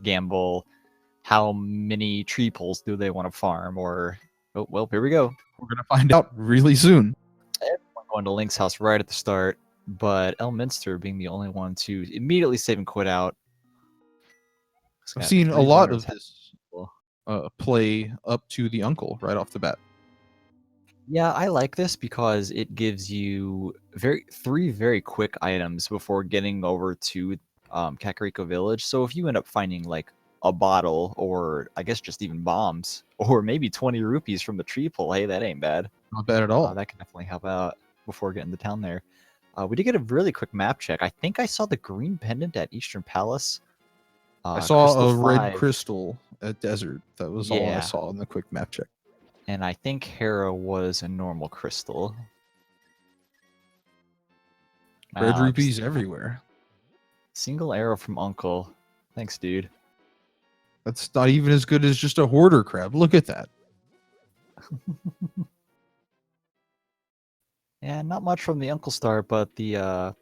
gamble how many tree poles do they want to farm, or oh well, here we go. We're gonna find out really soon. Everyone going to Link's house right at the start, but Elminster being the only one to immediately save and quit out. I've seen a lot of this play up to the uncle right off the bat. Yeah, I like this because it gives you three very quick items before getting over to Kakariko Village. So if you end up finding like a bottle, or I guess just even bombs, or maybe 20 rupees from the tree pull, hey, that ain't bad. Not bad at all. That can definitely help out before getting to town there. We did get a really quick map check. I think I saw the green pendant at Eastern Palace. I saw Crystal a 5. red crystal at Desert. That was all I Yeah. saw in the quick map check. And I think Hera was a normal crystal. Red rupees everywhere. Single arrow from Uncle. Thanks, dude. That's not even as good as just a hoarder crab. Look at that. Yeah, not much from the Uncle Star, but the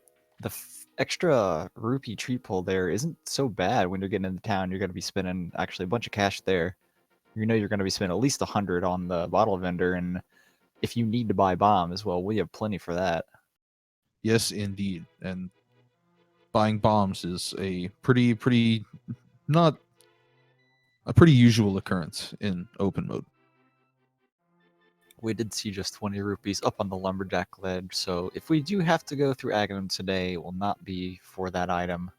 extra rupee tree pull there isn't so bad when you're getting into town. You're going to be spending actually a bunch of cash there. You know you're going to be spending at least 100 on the bottle vendor, and if you need to buy bombs, well, we have plenty for that. Yes, indeed. And buying bombs is a pretty not a pretty usual occurrence in open mode. We did see just 20 rupees up on the lumberjack ledge, so if we do have to go through Aghanim today, it will not be for that item.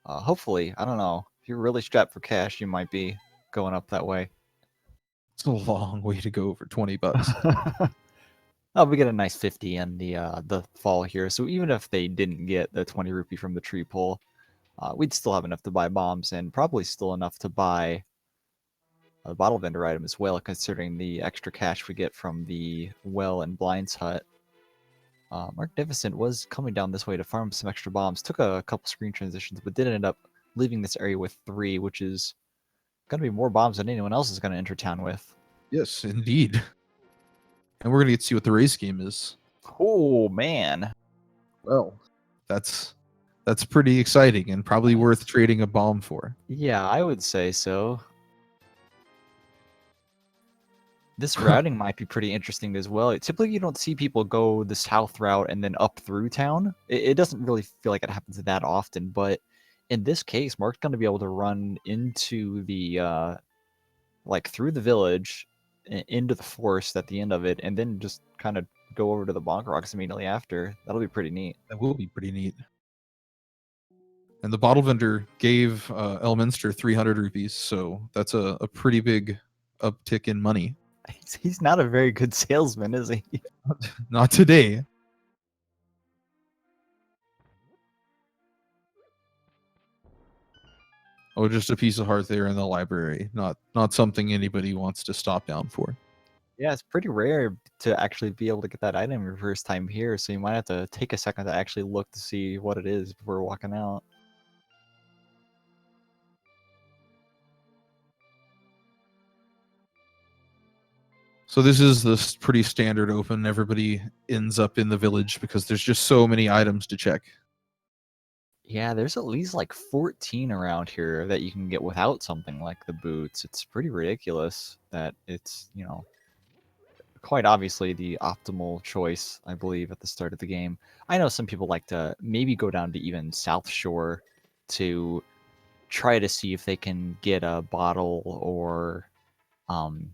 Hopefully, I don't know. If you're really strapped for cash, you might be going up that way. It's a long way to go for 20 bucks. Oh, we get a nice 50 in the fall here, so even if they didn't get the 20 rupee from the tree pull, we'd still have enough to buy bombs, and probably still enough to buy a bottle vendor item as well, considering the extra cash we get from the well and Blind's hut. Magnificent was coming down this way to farm some extra bombs, took a couple screen transitions, but did end up leaving this area with 3, which is going to be more bombs than anyone else is going to enter town with. Yes, indeed. And we're going to get to see what the race game is. Oh, man. Well, that's pretty exciting and probably worth trading a bomb for. Yeah, I would say so. This routing might be pretty interesting as well. Typically, you don't see people go the south route and then up through town. It doesn't really feel like it happens that often, but in this case, Mark's going to be able to run into the, through the village, into the forest at the end of it, and then just kind of go over to the Bonk Rocks immediately after. That'll be pretty neat. That will be pretty neat. And the bottle vendor gave Elminster 300 rupees, so that's a pretty big uptick in money. He's not a very good salesman, is he? Not today. Oh, just a piece of heart there in the library. Not something anybody wants to stop down for. Yeah, it's pretty rare to actually be able to get that item your first time here, so you might have to take a second to actually look to see what it is before walking out. So this is this pretty standard open. Everybody ends up in the village because there's just so many items to check. Yeah, there's at least like 14 around here that you can get without something like the boots. It's pretty ridiculous that it's, quite obviously the optimal choice, I believe, at the start of the game. I know some people like to maybe go down to even South Shore to try to see if they can get a bottle or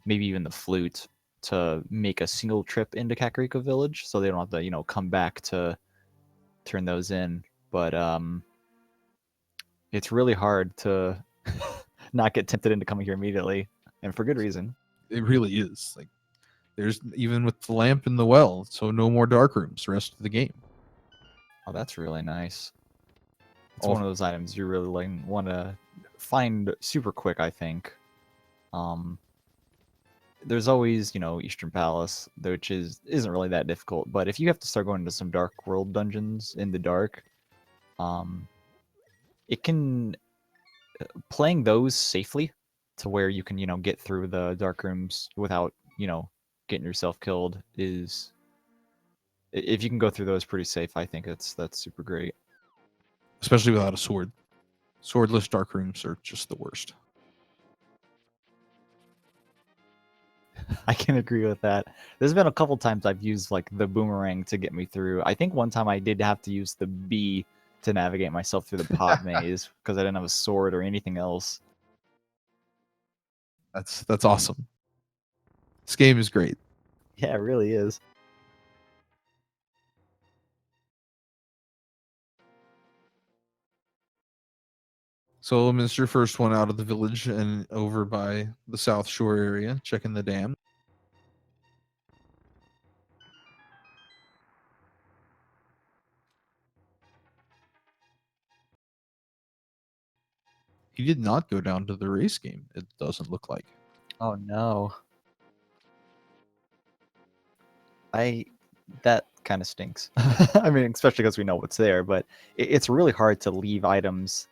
maybe even the flute to make a single trip into Kakariko Village, so they don't have to, come back to turn those in. But it's really hard to not get tempted into coming here immediately, and for good reason. It really is. Like, there's even with the lamp in the well, so no more dark rooms the rest of the game. Oh, that's really nice. It's one of those items you really want to find super quick, I think. There's always, Eastern Palace, which isn't really that difficult, but if you have to start going into some dark world dungeons in the dark, it can playing those safely to where you can, get through the dark rooms without, getting yourself killed is, if you can go through those pretty safe, I think that's super great. Especially without a sword. Swordless dark rooms are just the worst. I can agree with that. There's been a couple times I've used like the boomerang to get me through. I think one time I did have to use the B to navigate myself through the pot maze because I didn't have a sword or anything else. That's awesome. This game is great. Yeah, it really is. So Mr. First one out of the village and over by the South Shore area, checking the dam. He did not go down to the race game, it doesn't look like. Oh no. That kind of stinks. I mean, especially because we know what's there, but it's really hard to leave items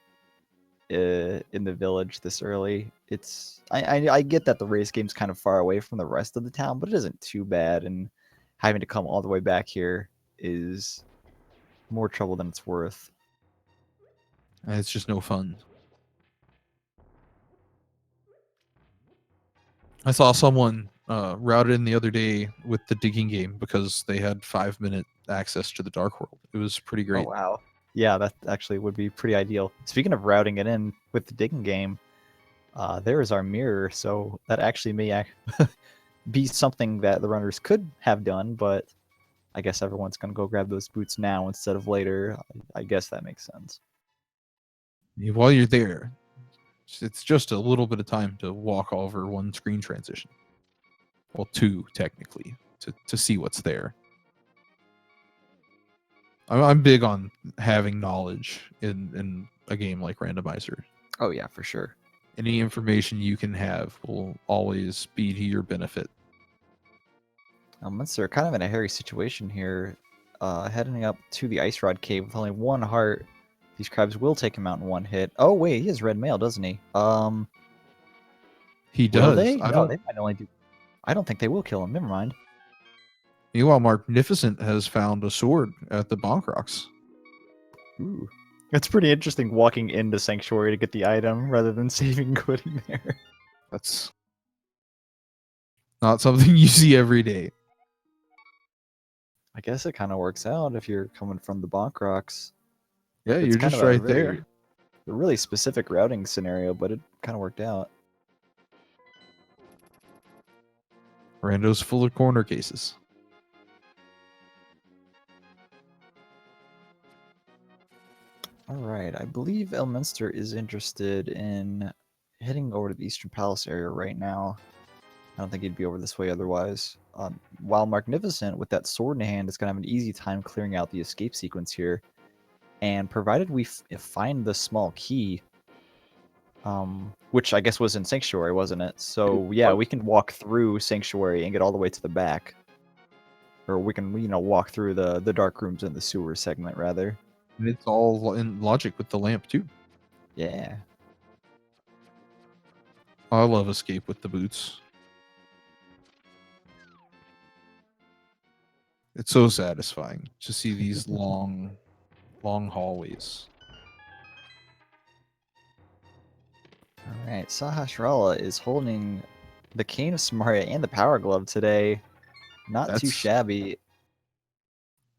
in the village this early. I get that the race game's kind of far away from the rest of the town, but it isn't too bad, and having to come all the way back here is more trouble than it's worth. And it's just no fun. I saw someone routed in the other day with the digging game because they had 5-minute access to the Dark World. It was pretty Oh great. wow. Yeah, that actually would be pretty ideal. Speaking of routing it in with the digging game, there is our mirror, so that actually may be something that the runners could have done, but I guess everyone's going to go grab those boots now instead of later. I guess that makes sense. While you're there, it's just a little bit of time to walk over one screen transition. Well, two, technically, to see what's there. I'm big on having knowledge in a game like Randomizer. Oh, yeah, for sure. Any information you can have will always be to your benefit. Once they're kind of in a hairy situation here, heading up to the Ice Rod Cave with only one heart, these crabs will take him out in one hit. Oh, wait, he has red mail, doesn't he? He Will does. they? No, they might only do... I don't think they will kill him. Never mind. Meanwhile, Magnificent has found a sword at the Bonk Rocks. Ooh. It's pretty interesting walking into Sanctuary to get the item rather than saving and quitting there. That's not something you see every day. I guess it kind of works out if you're coming from the Bonk Rocks. Yeah, It's you're kind just of a right there. really specific routing scenario, but it kind of worked out. Rando's full of corner cases. All right, I believe Elminster is interested in heading over to the Eastern Palace area right now. I don't think he'd be over this way otherwise. While Magnificent, with that sword in hand, is going to have an easy time clearing out the escape sequence here. And provided we find the small key, which I guess was in Sanctuary, wasn't it? So yeah, we can walk through Sanctuary and get all the way to the back. Or we can, walk through the dark rooms in the sewer segment, rather. And it's all in logic with the lamp, too. Yeah. I love Escape with the boots. It's so satisfying to see these long hallways. All right, Sahasrara is holding the Cane of Samaria and the Power Glove today. Not too That's shabby.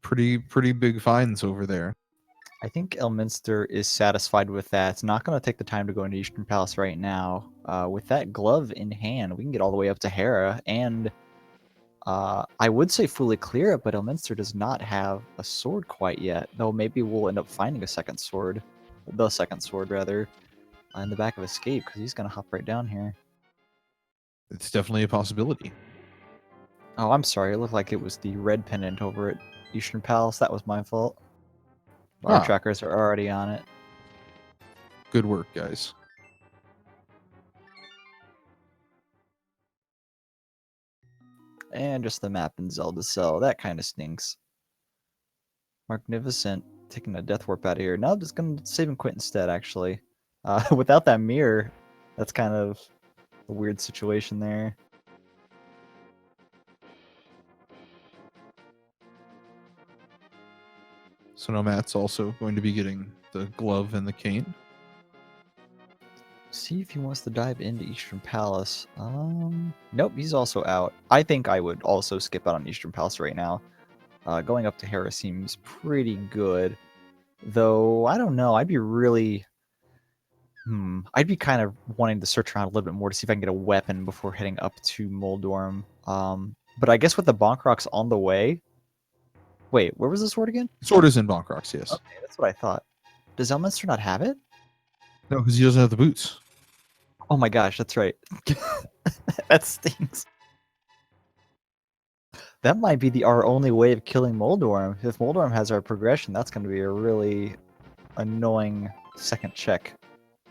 pretty big finds over there. I think Elminster is satisfied with that. It's not going to take the time to go into Eastern Palace right now. With that glove in hand, we can get all the way up to Hera, and I would say fully clear it, but Elminster does not have a sword quite yet. Though maybe we'll end up finding a second sword. The second sword, rather, in the back of Escape, because he's going to hop right down here. It's definitely a possibility. Oh, I'm sorry. It looked like it was the red pendant over at Eastern Palace. That was my fault. Our trackers are already on it. Good work, guys. And just the map in Zelda Cell. That kind of stinks. Magnificent taking a death warp out of here. No, I'm just going to save and quit instead, actually. Without that mirror, that's kind of a weird situation there. So now Matt's also going to be getting the glove and the cane. See if he wants to dive into Eastern Palace. Nope, he's also out. I think I would also skip out on Eastern Palace right now. Going up to Hera seems pretty good. Though, I don't know. I'd be really... I'd be kind of wanting to search around a little bit more to see if I can get a weapon before heading up to Moldorm. But I guess with the Bonk Rocks on the way... Wait, where was the sword again? Sword is in Bonk Rocks, yes. Okay, that's what I thought. Does Elminster not have it? No, because he doesn't have the boots. Oh my gosh, that's right. That stings. That might be our only way of killing Moldorm. If Moldorm has our progression, that's going to be a really annoying second check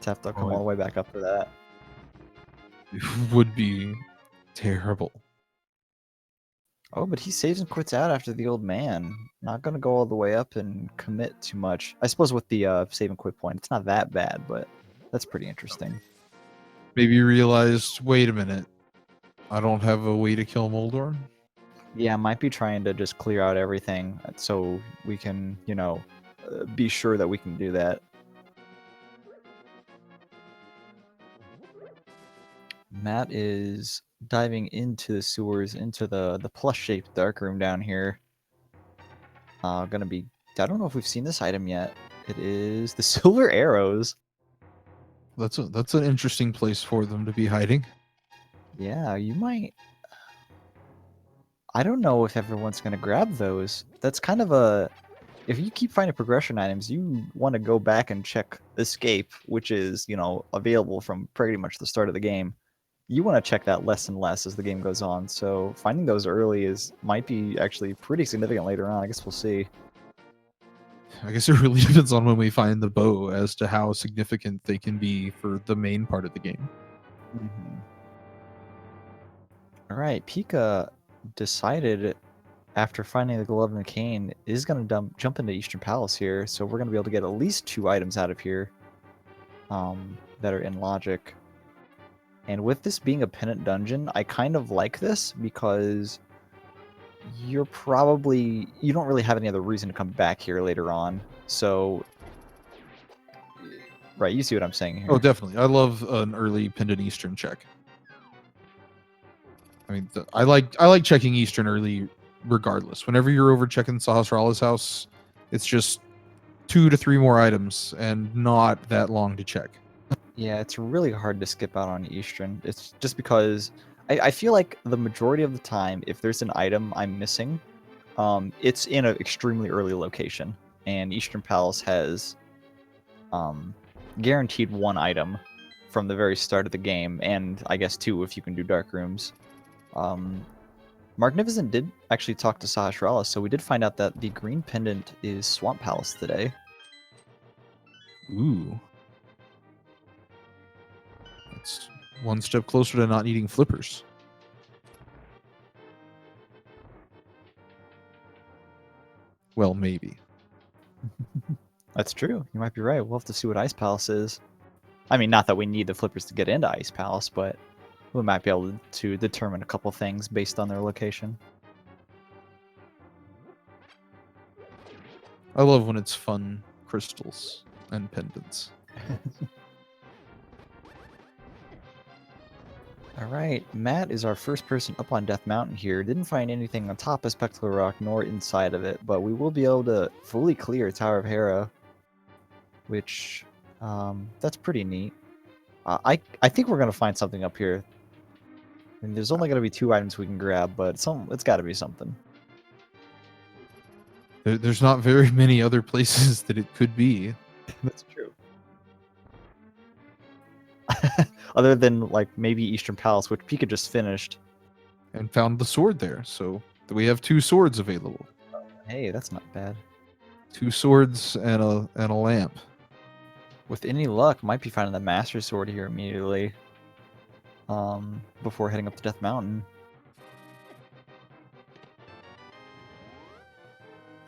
to have to come all the way back up for that. It would be terrible. Oh, but he saves and quits out after the old man. Not going to go all the way up and commit too much. I suppose with the save and quit point, it's not that bad, but that's pretty interesting. Maybe you realized, wait a minute, I don't have a way to kill Moldorm? Yeah, I might be trying to just clear out everything so we can, be sure that we can do that. Matt is diving into the sewers, into the plus-shaped dark room down here. Gonna be... I don't know if we've seen this item yet. It is the silver arrows. That's an interesting place for them to be hiding. Yeah, you might... I don't know if everyone's gonna grab those. That's kind of a... If you keep finding progression items, you want to go back and check escape, which is, available from pretty much the start of the game. You want to check that less and less as the game goes on, so finding those early might be actually pretty significant later on. I guess we'll see. I guess it really depends on when we find the bow as to how significant they can be for the main part of the game. All right, Pika decided after finding the glove and the cane is going to jump into Eastern Palace here, so we're going to be able to get at least 2 items out of here that are in logic. And with this being a pennant dungeon, I kind of like this because you don't really have any other reason to come back here later on. So, right, you see what I'm saying here. Oh, definitely. I love an early pendant Eastern check. I mean, I like checking Eastern early regardless. Whenever you're over checking Sahasrara's house, it's just 2 to 3 more items and not that long to check. Yeah, it's really hard to skip out on Eastern. It's just because I feel like the majority of the time, if there's an item I'm missing, it's in an extremely early location. And Eastern Palace has guaranteed 1 item from the very start of the game, and I guess 2 if you can do dark rooms. Magnificent did actually talk to Sahasrara, so we did find out that the green pendant is Swamp Palace today. Ooh. That's one step closer to not needing flippers. Well, maybe. That's true. You might be right. We'll have to see what Ice Palace is. I mean, not that we need the flippers to get into Ice Palace, but we might be able to determine a couple things based on their location. I love when it's fun crystals and pendants. Alright, Matt is our first person up on Death Mountain here. Didn't find anything on top of Spectacle Rock nor inside of it, but we will be able to fully clear Tower of Hera, which, that's pretty neat. I think we're going to find something up here. I mean, there's only going to be 2 items we can grab, but it's got to be something. There's not very many other places that it could be. That's true. Other than, like, maybe Eastern Palace, which Pika just finished. And found the sword there, so we have 2 swords available. Hey, that's not bad. 2 swords and a lamp. With any luck, might be finding the Master Sword here immediately. Before heading up to Death Mountain.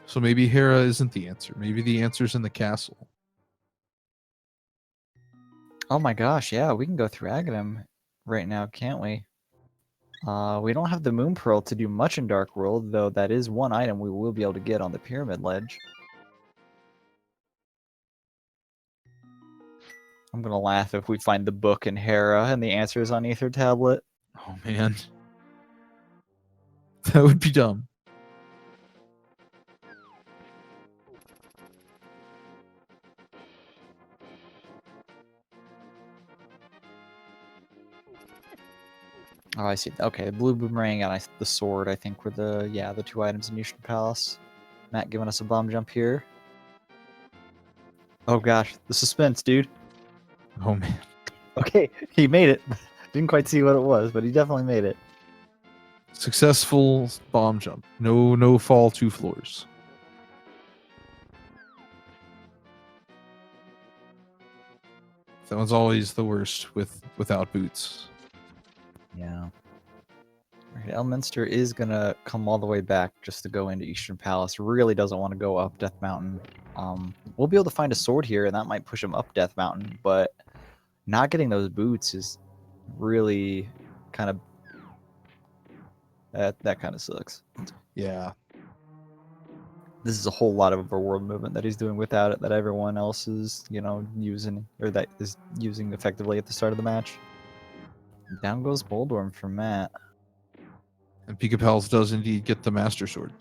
So maybe Hera isn't the answer. Maybe the answer's in the castle. Oh my gosh, yeah, we can go through Aghanim right now, can't we? We don't have the Moon Pearl to do much in Dark World, though that is one item we will be able to get on the Pyramid Ledge. I'm gonna laugh if we find the book in Hera and the answer is on Ether Tablet. Oh man, that would be dumb. Oh, I see. Okay, the blue boomerang and the sword, I think, were the 2 items in Eastern Palace. Matt giving us a bomb jump here. Oh gosh, the suspense, dude. Oh man. Okay, he made it. Didn't quite see what it was, but he definitely made it. Successful bomb jump. No fall 2 floors. That one's always the worst without boots. Yeah. Right, Elminster is gonna come all the way back just to go into Eastern Palace. Really doesn't want to go up Death Mountain. We'll be able to find a sword here, and that might push him up Death Mountain, but not getting those boots is really kind of that kind of sucks. Yeah. This is a whole lot of overworld movement that he's doing without it that everyone else is, using, or that is using effectively at the start of the match. Down goes Boldorm for Matt. And Pika Pals does indeed get the Master Sword.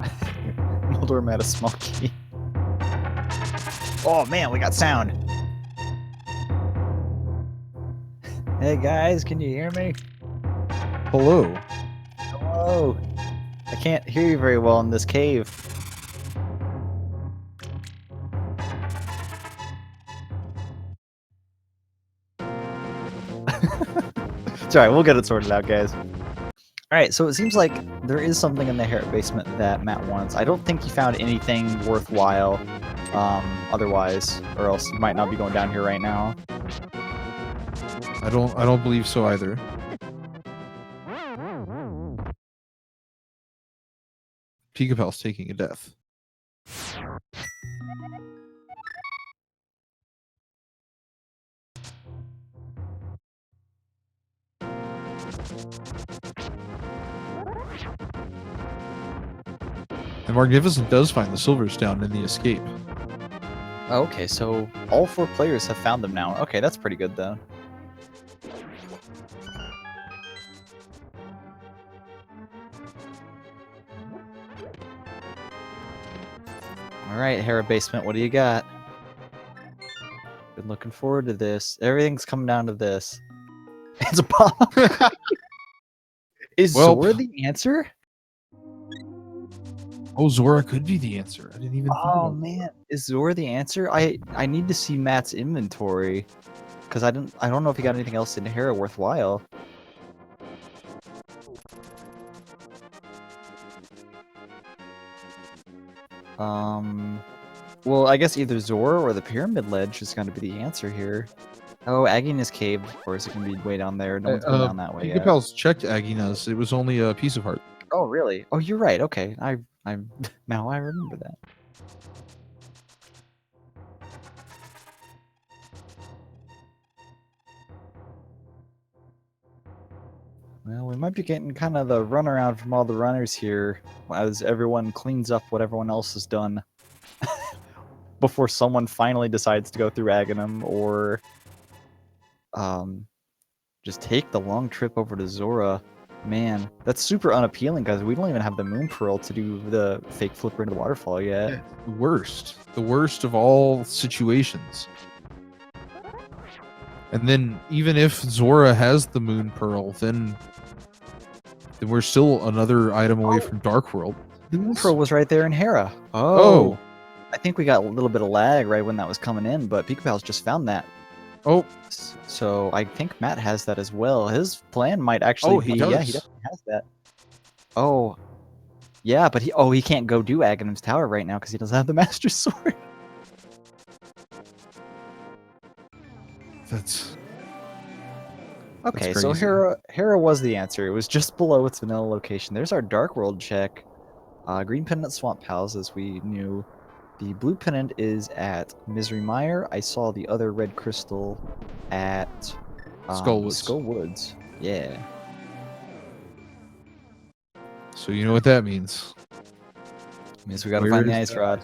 Boldorm had a small key. Oh man, we got sound. Hey guys, can you hear me? Hello. Hello. I can't hear you very well in this cave. Sorry, we'll get it sorted out, guys. Alright, so it seems like there is something in the Harrot basement that Matt wants. I don't think he found anything worthwhile otherwise, or else he might not be going down here right now. I don't believe so either. Pika Pal's taking a death. And Magnificent does find the silvers down in the escape. Okay, so all 4 players have found them now. Okay, that's pretty good, though. Alright, Harrot Basement, what do you got? Been looking forward to this. Everything's coming down to this. It's a bomb! Is Zora the answer? Oh, Zora could be the answer. I didn't even think Oh about man, is Zora the answer? I need to see Matt's inventory, because I don't know if he got anything else in here worthwhile. Well, I guess either Zora or the Pyramid Ledge is going to be the answer here. Oh, Agina's Cave, of course, it can be way down there. No one's been down that way Pika yet. Pal's checked Agina's. It was only a piece of heart. Oh, really? Oh, you're right. Okay, I'm now I remember that. Well, we might be getting kind of the runaround from all the runners here as everyone cleans up what everyone else has done before someone finally decides to go through Aghanim or just take the long trip over to Zora. Man, that's super unappealing because we don't even have the Moon Pearl to do the fake flipper into the waterfall yet. The worst of all situations. And then even if Zora has the Moon Pearl, then we're still another item away from Dark World. The Moon Pearl was right there in Hera. Oh. I think we got a little bit of lag right when that was coming in, but Pika Pal's just found that. Oh. So I think Matt has that as well. His plan might actually be... does. Yeah, he definitely has that. Oh. Yeah, but he can't go do Aghanim's Tower right now because he doesn't have the Master Sword. That's Okay, crazy. so Hera was the answer. It was just below its vanilla location. There's our Dark World check. Green Pendant Swamp Pals, as we knew. The blue pendant is at Misery Mire. I saw the other red crystal at Skull Woods. Yeah. So you know what that means. Means we gotta find the Ice Rod.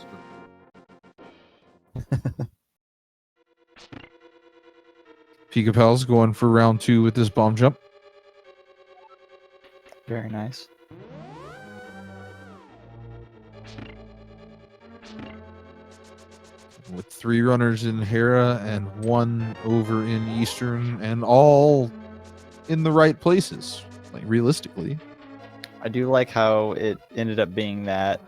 Pika Pal's going for round 2 with this bomb jump. Very nice. With 3 runners in Hera and 1 over in Eastern, and all in the right places, like realistically. I do like how it ended up being that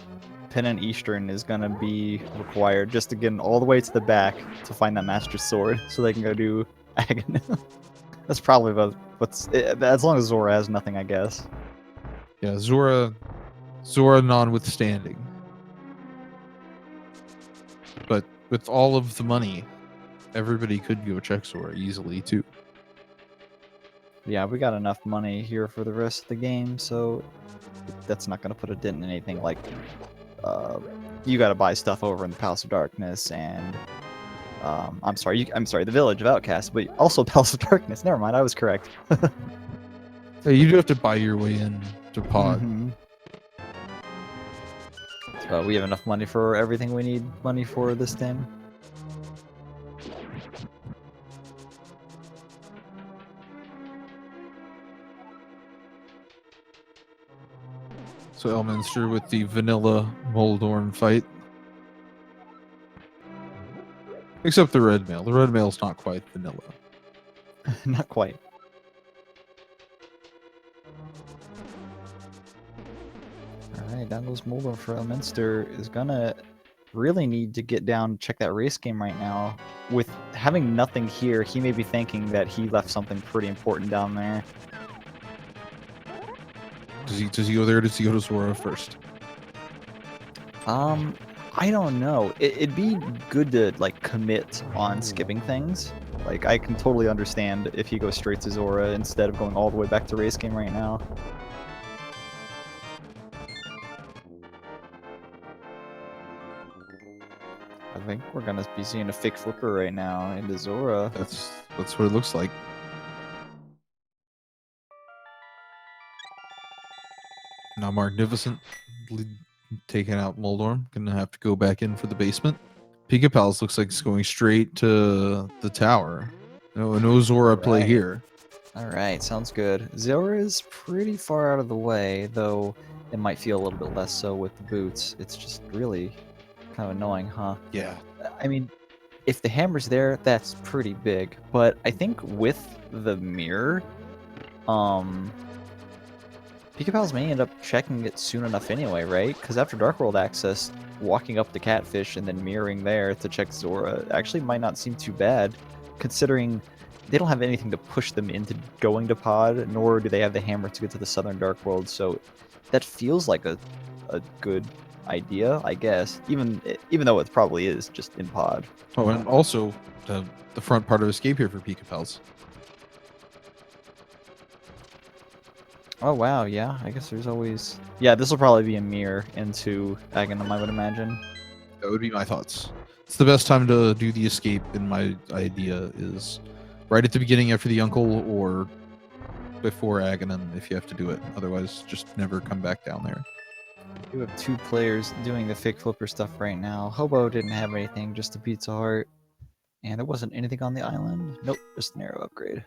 Pennant Eastern is going to be required just to get them all the way to the back to find that Master Sword so they can go do Aghanim. That's probably about as long as Zora has nothing, I guess. Yeah, Zora notwithstanding. But with all of the money, everybody could go check Zora easily too. Yeah, we got enough money here for the rest of the game, so that's not going to put a dent in anything. Like, you got to buy stuff over in the Palace of Darkness, and I'm sorry, the Village of Outcasts, but also Palace of Darkness. Never mind, I was correct. Hey, you do have to buy your way in to Pod. Mm-hmm. But we have enough money for everything we need money for this time. So Elminster with the vanilla Moldorm fight. Except the red mail. The red mail's not quite vanilla. Not quite. Alright, down goes Mulder for Elminster. Is gonna really need to get down, check that race game right now. With having nothing here, he may be thinking that he left something pretty important down there. Does he go there or does he go to Zora first? I don't know. It'd be good to like commit on skipping things. Like I can totally understand if he goes straight to Zora instead of going all the way back to race game right now. I think we're gonna be seeing a fake flipper right now into Zora. That's what it looks like. Now Magnificent taking out Moldorm. Gonna have to go back in for the basement. Pika Pals looks like it's going straight to the tower. No Zora play Right. here. Alright, sounds good. Zora is pretty far out of the way, though it might feel a little bit less so with the boots. It's just really kind of annoying, huh? Yeah. I mean, if the hammer's there, that's pretty big. But I think with the mirror, Pika Pals may end up checking it soon enough anyway, right? Because after Dark World access, walking up the Catfish and then mirroring there to check Zora actually might not seem too bad, considering they don't have anything to push them into going to Pod, nor do they have the hammer to get to the Southern Dark World, so that feels like a good idea, I guess, even though it probably is just in Pod. Oh, and also the front part of escape here for Pika Pals. Oh wow, yeah, I guess there's always... Yeah, this will probably be a mirror into Aghanim, I would imagine. That would be my thoughts. It's the best time to do the escape, in my idea, is right at the beginning after the uncle or before Aghanim if you have to do it. Otherwise, just never come back down there. You have 2 players doing the fake flipper stuff right now. Hobo didn't have anything, just a Pizza Heart. And there wasn't anything on the island. Nope, just an arrow upgrade.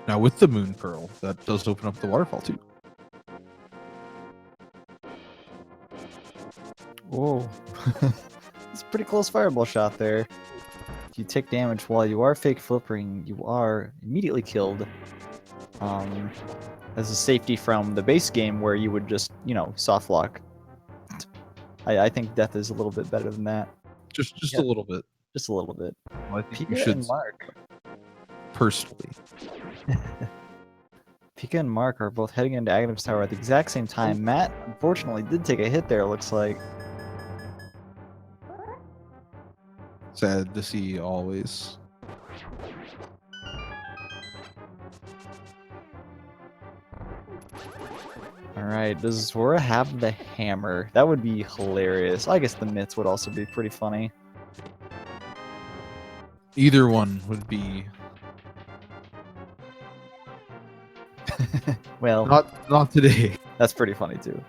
Now with the Moon Pearl, that does open up the waterfall too. Whoa. It's a pretty close fireball shot there. If you take damage while you are fake flippering, you are immediately killed. As a safety from the base game where you would just, soft lock. I think death is a little bit better than that. Just Yeah. a little bit. Just a little bit. Well, I think Pika you should and Mark. personally. Pika and Mark are both heading into Aghanim's Tower at the exact same time. Matt, unfortunately, did take a hit there, it looks like. Sad to see always. Alright, does Zora have the hammer? That would be hilarious. I guess the mitts would also be pretty funny. Either one would be Well, not today. that's pretty funny too.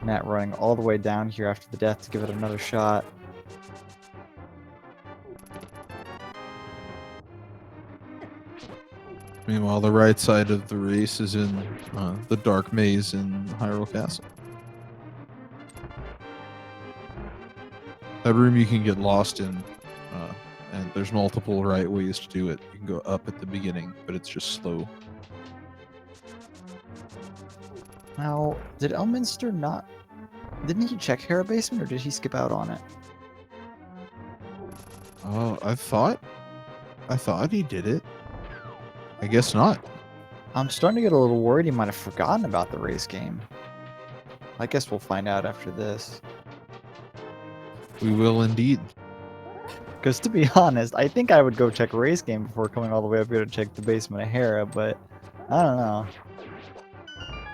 Matt running all the way down here after the death to give it another shot. Meanwhile, the right side of the race is in the dark maze in Hyrule Castle. That room you can get lost in, and there's multiple right ways to do it. You can go up at the beginning, but it's just slow. Now, did Elminster not... Didn't he check Hera Basement, or did he skip out on it? Oh, I thought he did it. I guess not. I'm starting to get a little worried he might have forgotten about the race game. I guess we'll find out after this. We will indeed. Because to be honest, I think I would go check race game before coming all the way up here to check the basement of Hera, but I don't know.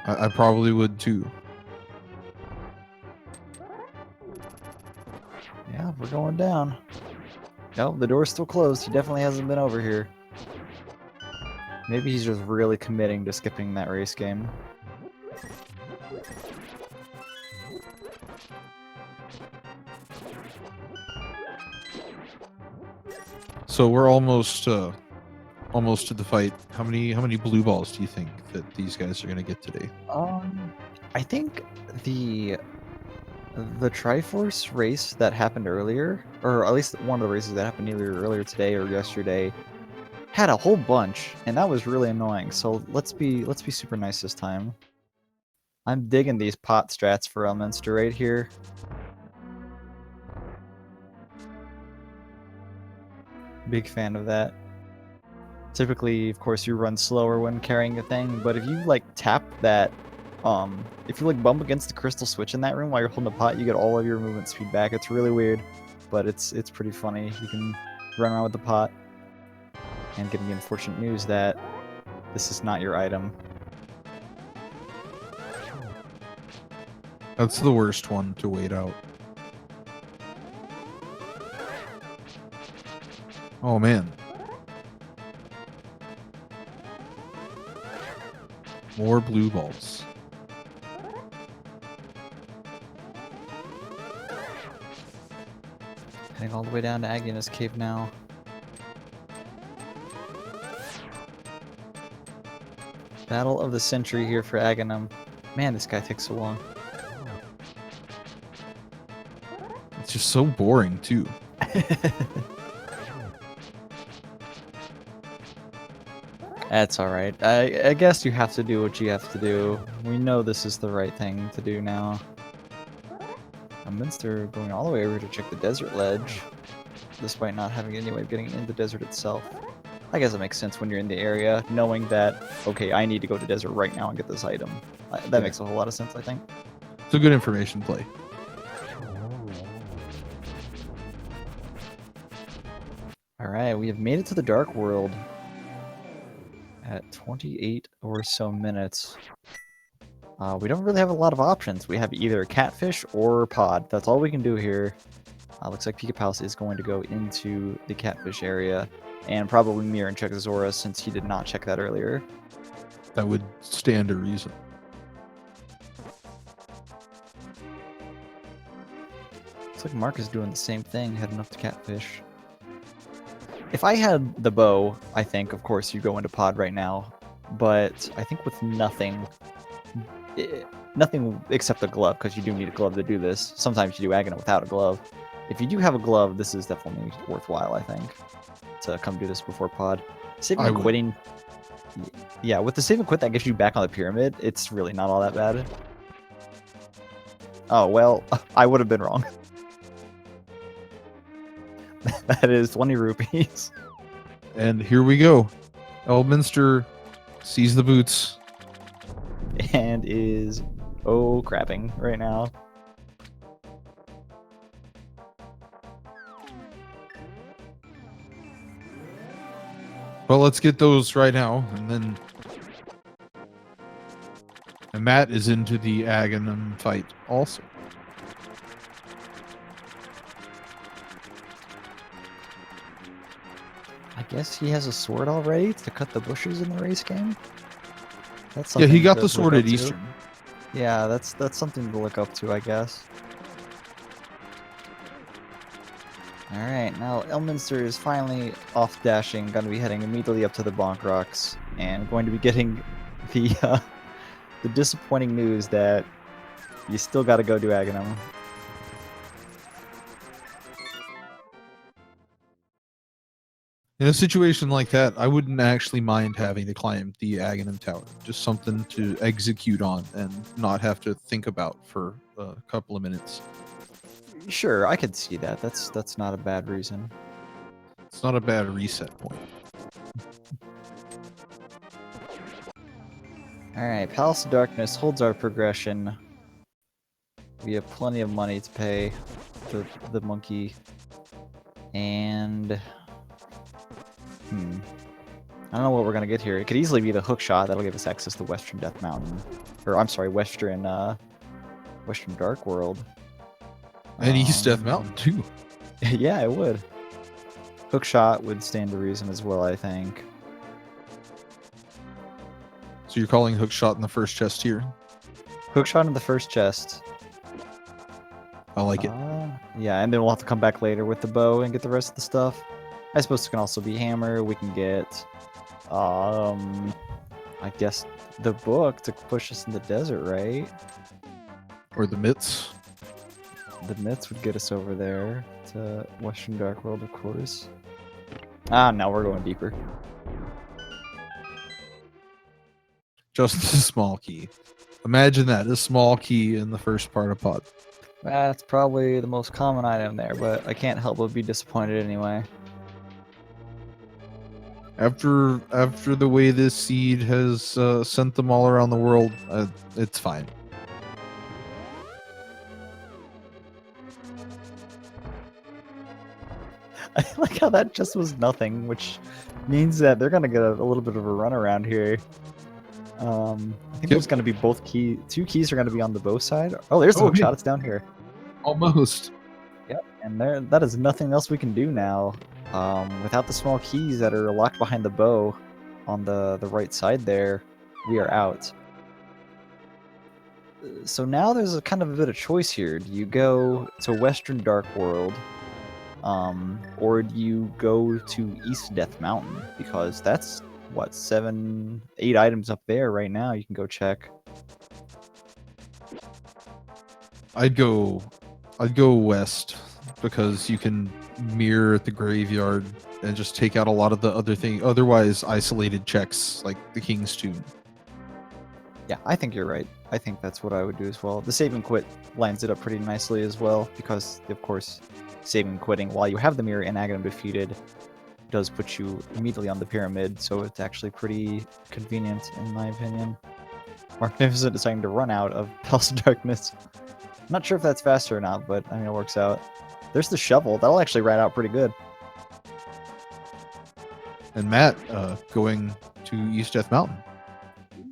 I probably would too. Yeah, we're going down. No, the door's still closed. He definitely hasn't been over here. Maybe he's just really committing to skipping that race game. So we're almost to the fight. How many blue balls do you think that these guys are gonna get today? I think the Triforce race that happened earlier, or at least one of the races that happened either earlier today or yesterday, had a whole bunch, and that was really annoying. So let's be super nice this time. I'm digging these pot strats for Elminster right here. Big fan of that. Typically, of course, you run slower when carrying a thing, but if you like tap that, if you like bump against the crystal switch in that room while you're holding a pot, you get all of your movement speed back. It's really weird, but it's pretty funny. You can run around with the pot. And getting the unfortunate news that this is not your item. That's the worst one to wait out. Oh man. More blue balls. Heading all the way down to Agnes Cave now. Battle of the Century here for Aghanim. Man, this guy takes so long. It's just so boring too. That's alright. I guess you have to do what you have to do. We know this is the right thing to do now. Minster going all the way over to check the desert ledge, despite not having any way of getting in the desert itself. I guess it makes sense when you're in the area, knowing that, okay, I need to go to desert right now and get this item. That makes a whole lot of sense, I think. It's a good information play. Alright, we have made it to the Dark World at 28 or so minutes. We don't really have a lot of options. We have either Catfish or Pod. That's all we can do here. Looks like Pika Palace is going to go into the Catfish area, and probably mirror and check Zora since he did not check that earlier. That would stand to reason. Looks like Mark is doing the same thing, heading up to Catfish. If I had the bow, I think, of course, you go into Pod right now, but I think with nothing except a glove, because you do need a glove to do this. Sometimes you do Aghanim without a glove. If you do have a glove, this is definitely worthwhile, I think, to come do this before Pod. Saving and quitting... Yeah, with the save and quit that gets you back on the pyramid, it's really not all that bad. Oh, well, I would have been wrong. That is 20 rupees. And here we go. Elminster sees the boots. And is crapping right now. Well, let's get those right now, and then... And Matt is into the Aghanim fight also. I guess he has a sword already to cut the bushes in the race game? That's Yeah, he got to the sword look at up to. Eastern. Yeah, that's something to look up to, I guess. Alright, now Elminster is finally off dashing, gonna be heading immediately up to the Bonk Rocks, and going to be getting the disappointing news that you still gotta go do Aghanim. In a situation like that, I wouldn't actually mind having to climb the Aghanim Tower. Just something to execute on and not have to think about for a couple of minutes. Sure, I could see that. That's not a bad reason. It's not a bad reset point. Alright, Palace of Darkness holds our progression. We have plenty of money to pay the monkey. And... I don't know what we're gonna get here. It could easily be the hook shot. That'll give us access to Western Death Mountain. Or, I'm sorry, Western Dark World. And East Death Mountain, too. Yeah, it would. Hook shot would stand to reason as well, I think. So you're calling hook shot in the first chest here? Hook shot in the first chest. I like it. Yeah, and then we'll have to come back later with the bow and get the rest of the stuff. I suppose it can also be hammer. We can get, I guess the book to push us in the desert, right? Or the mitts. The myths would get us over there to Western Dark World, of course. Ah, now we're going deeper. Just a small key. Imagine that, a small key in the first part of pod. That's probably the most common item there, but I can't help but be disappointed anyway. After the way this seed has sent them all around the world, it's fine. I like how that just was nothing, which means that they're gonna get a little bit of a run around here. I think there's gonna be two keys are gonna be on the bow side. Oh, there's the hook shot. It's down here. Almost. Yep, and that is nothing else we can do now. Without the small keys that are locked behind the bow on the right side there, we are out. So now there's a kind of a bit of choice here. Do you go to Western Dark World, or do you go to East Death Mountain? Because that's, what, 7, 8 items up there right now you can go check. I'd go west, because you can mirror at the graveyard and just take out a lot of the otherwise isolated checks, like the King's Tomb. Yeah, I think you're right. I think that's what I would do as well. The save and quit lines it up pretty nicely as well, because, of course, saving and quitting while you have the mirror and Aghanim defeated does put you immediately on the pyramid, so it's actually pretty convenient, in my opinion. Magnificent deciding to run out of Palace of Darkness. I'm not sure if that's faster or not, but I mean, it works out. There's the shovel. That'll actually ride out pretty good. And Matt going to East Death Mountain.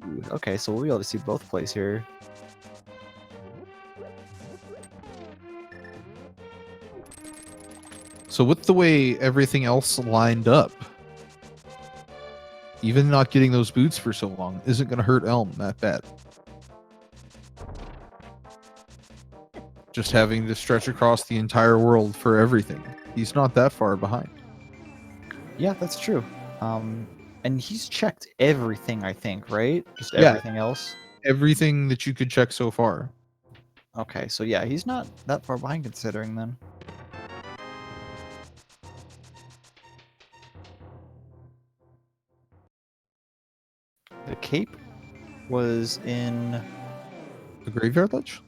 Ooh, okay, so we'll be able to see both plays here. So with the way everything else lined up, even not getting those boots for so long isn't going to hurt Elm that bad. Just having to stretch across the entire world for everything. He's not that far behind. Yeah, that's true. And he's checked everything, I think, right? Just everything else? Everything that you could check so far. Okay, so yeah, he's not that far behind considering then. The cape was in The Graveyard Ledge?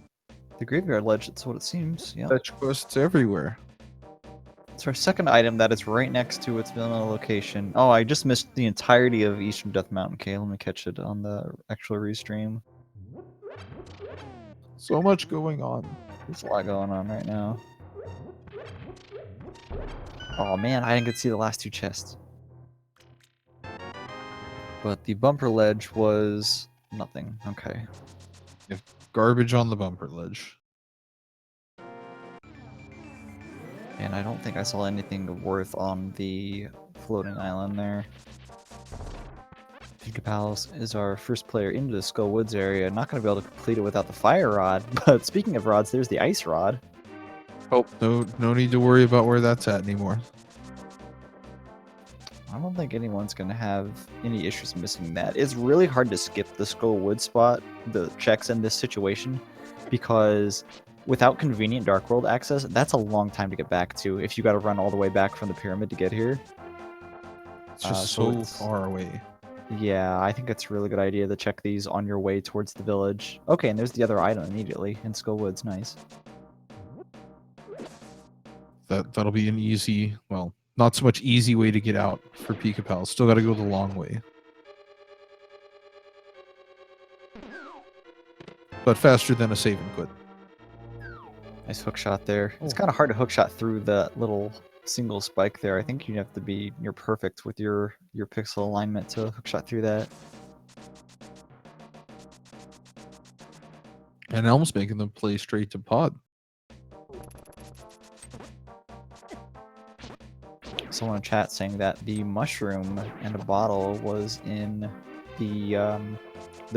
the Graveyard Ledge, that's what it seems, yeah. Fetch quests everywhere. It's our second item that is right next to its vanilla location. Oh, I just missed the entirety of Eastern Death Mountain. Okay, let me catch it on the actual restream. So much going on. There's a lot going on right now. Oh man, I didn't get to see the last two chests. But the bumper ledge was nothing. Okay. Garbage on the bumper ledge. And I don't think I saw anything of worth on the floating island there. Pals is our first player into the Skull Woods area. Not going to be able to complete it without the fire rod. But speaking of rods, there's the ice rod. Oh, no need to worry about where that's at anymore. I don't think anyone's going to have any issues missing that. It's really hard to skip the Skull Woods spot, the checks in this situation, because without convenient Dark World access, that's a long time to get back to if you got to run all the way back from the pyramid to get here. It's just so far away. Yeah, I think it's a really good idea to check these on your way towards the village. Okay, and there's the other item immediately in Skull Woods. Nice. That'll be an easy, well, not so much easy way to get out for Pika Pals. Still got to go the long way. But faster than a save and quit. Nice hook shot there. It's kind of hard to hook shot through the little single spike there. I think you have to be near perfect with your pixel alignment to hook shot through that. And Elm's making them play straight to pod. Someone in chat saying that the mushroom and a bottle was in the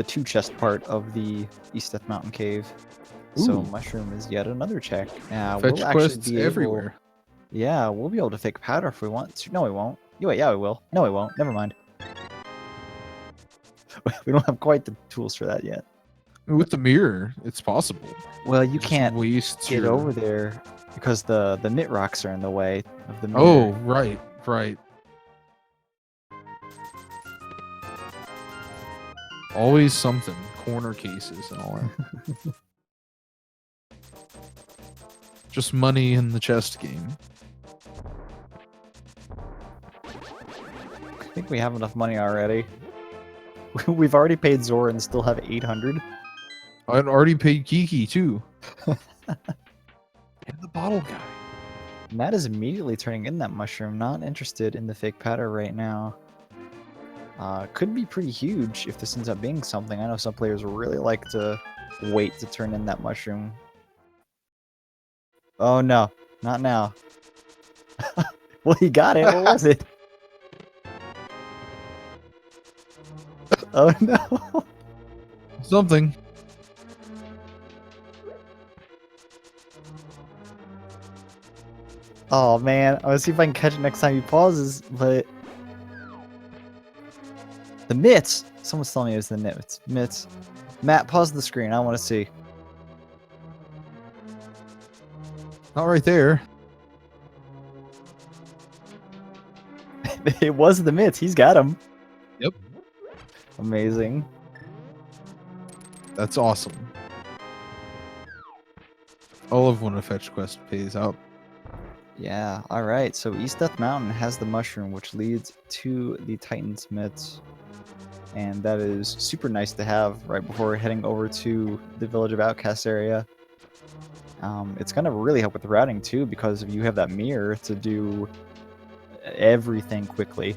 2 chest part of the East Death Mountain cave. So mushroom is yet another check. Fetch quests everywhere. Yeah, we'll be able to fake powder if we want to. No, we won't. Yeah, we will. No, we won't. Never mind. We don't have quite the tools for that yet. With the mirror, it's possible. Well, you can't get over there because the knit rocks are in the way of the mirror. Oh, right. Always something. Corner cases and all that. Just money in the chest game. I think we have enough money already. We've already paid Zora and still have 800. I'd already paid Kiki too. And the bottle guy. Matt is immediately turning in that mushroom. Not interested in the fake powder right now. Could be pretty huge if this ends up being something. I know some players really like to wait to turn in that mushroom. Oh no, not now. Well, he got it. What was it? Oh no. Something. Oh man, I want to see if I can catch it next time he pauses, but... The mitts! Someone's telling me it was the mitts. Mitts. Matt, pause the screen. I want to see. Not right there. It was the mitts. He's got them. Yep. Amazing. That's awesome. I love when a fetch quest pays out. Yeah, alright. So East Death Mountain has the mushroom, which leads to the Titan's mitts. And that is super nice to have right before heading over to the Village of Outcasts area. It's going to really help with the routing too, because if you have that mirror to do everything quickly,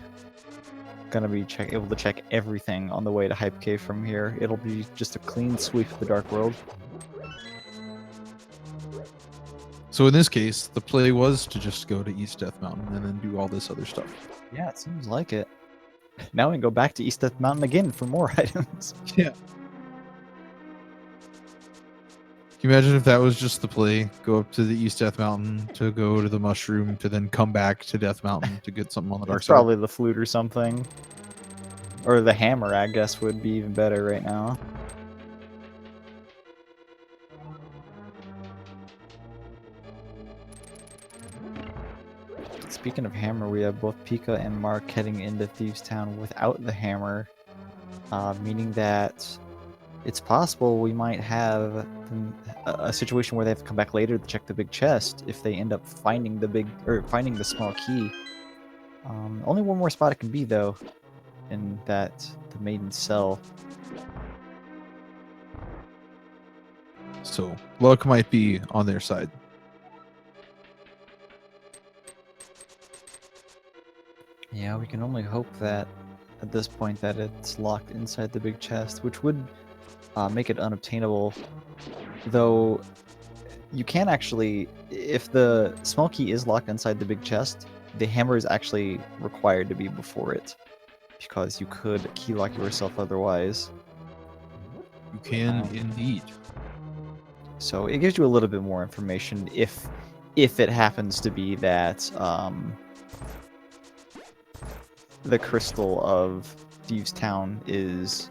going to be able to check everything on the way to Hype Cave from here. It'll be just a clean sweep of the Dark World. So in this case, the play was to just go to East Death Mountain and then do all this other stuff. Yeah, it seems like it. Now we can go back to East Death Mountain again for more items. Yeah. Can you imagine if that was just the play? Go up to the East Death Mountain to go to the mushroom to then come back to Death Mountain to get something on the dark side? Probably the flute or something. Or the hammer, I guess, would be even better right now. Speaking of hammer, we have both Pika and Mark heading into Thieves Town without the hammer. Meaning that it's possible we might have a situation where they have to come back later to check the big chest if they end up finding the small key. Only one more spot it can be though, in that the Maiden's Cell. So luck might be on their side. Yeah, we can only hope that at this point that it's locked inside the big chest, which would make it unobtainable. Though you can actually, if the small key is locked inside the big chest, the hammer is actually required to be before it. because you could keylock yourself otherwise. You can indeed. So it gives you a little bit more information if it happens to be that the crystal of Thieves Town is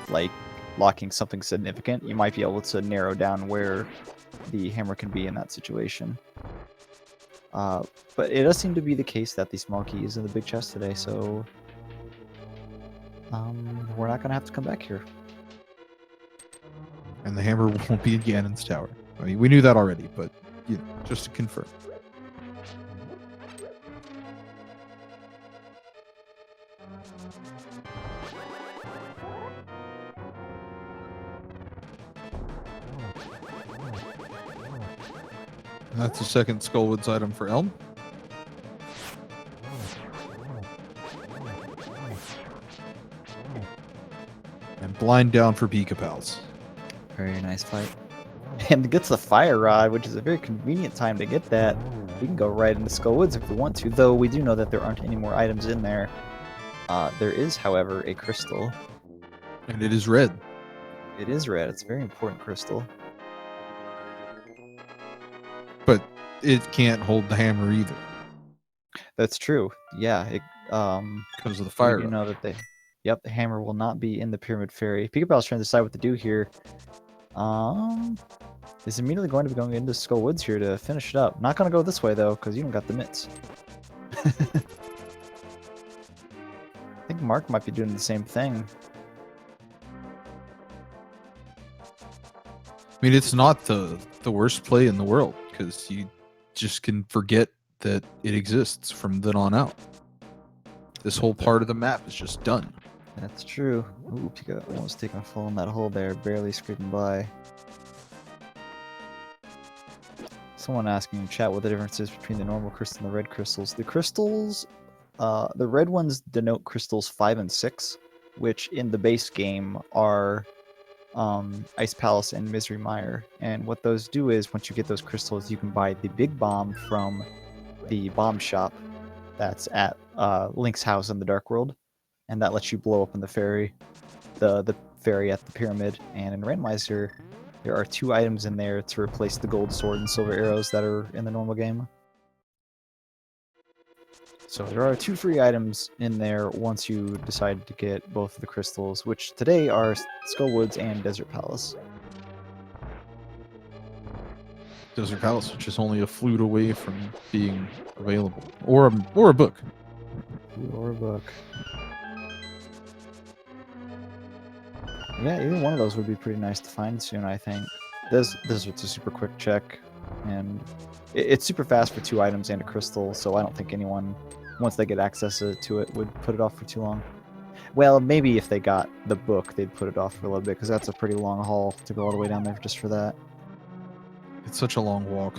like locking something significant. You might be able to narrow down where the hammer can be in that situation. But it does seem to be the case that the small key is in the big chest today, so we're not gonna have to come back here. And the hammer won't be in Ganon's tower. I mean, we knew that already, but you know, just to confirm. And that's the second Skullwoods item for Elm. And blind down for Pika Pals. Very nice fight. And it gets the fire rod, which is a very convenient time to get that. We can go right into Skullwoods if we want to, though we do know that there aren't any more items in there. There is, however, a crystal. And it is red. It is red. It's a very important crystal. But it can't hold the hammer either. That's true. Yeah. It, because of the fire. We do know that the hammer will not be in the Pyramid Fairy. Pika Pal's trying to decide what to do here. Is immediately going to be going into Skullwoods here to finish it up. Not going to go this way, though, because you don't got the mitts. I think Mark might be doing the same thing. I mean, it's not the worst play in the world, because you just can forget that it exists from then on out. This whole part of the map is just done. That's true. Ooh, Pika almost taking a fall in that hole there, barely scraping by. Someone asking in chat what the difference is between the normal crystal and the red crystals. The crystals, the red ones denote crystals 5 and 6, which in the base game are Ice Palace and Misery Mire. And what those do is, once you get those crystals, you can buy the big bomb from the bomb shop that's at Link's house in the Dark World, and that lets you blow up in the fairy, the fairy at the pyramid. And in Randomizer, there are 2 items in there to replace the gold sword and silver arrows that are in the normal game. So there are 2 free items in there once you decide to get both of the crystals, which today are Skullwoods and Desert Palace. Desert Palace, which is only a flute away from being available, or a book. Or a book. Yeah, either one of those would be pretty nice to find soon, I think. This is a super quick check, and it's super fast for 2 items and a crystal, so I don't think anyone, once they get access to it, would put it off for too long. Well, maybe if they got the book, they'd put it off for a little bit, because that's a pretty long haul to go all the way down there just for that. It's such a long walk.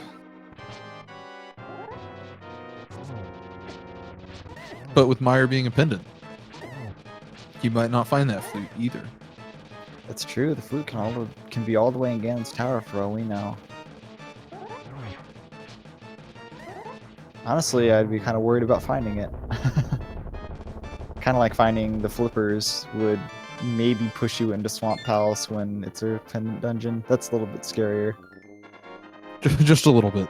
But with Meyer being a pendant, you might not find that flute either. That's true. The flute can be all the way in Ganon's tower for all we know. Honestly, I'd be kind of worried about finding it. Kind of like finding the flippers would maybe push you into Swamp Palace when it's a pendant dungeon. That's a little bit scarier. Just a little bit.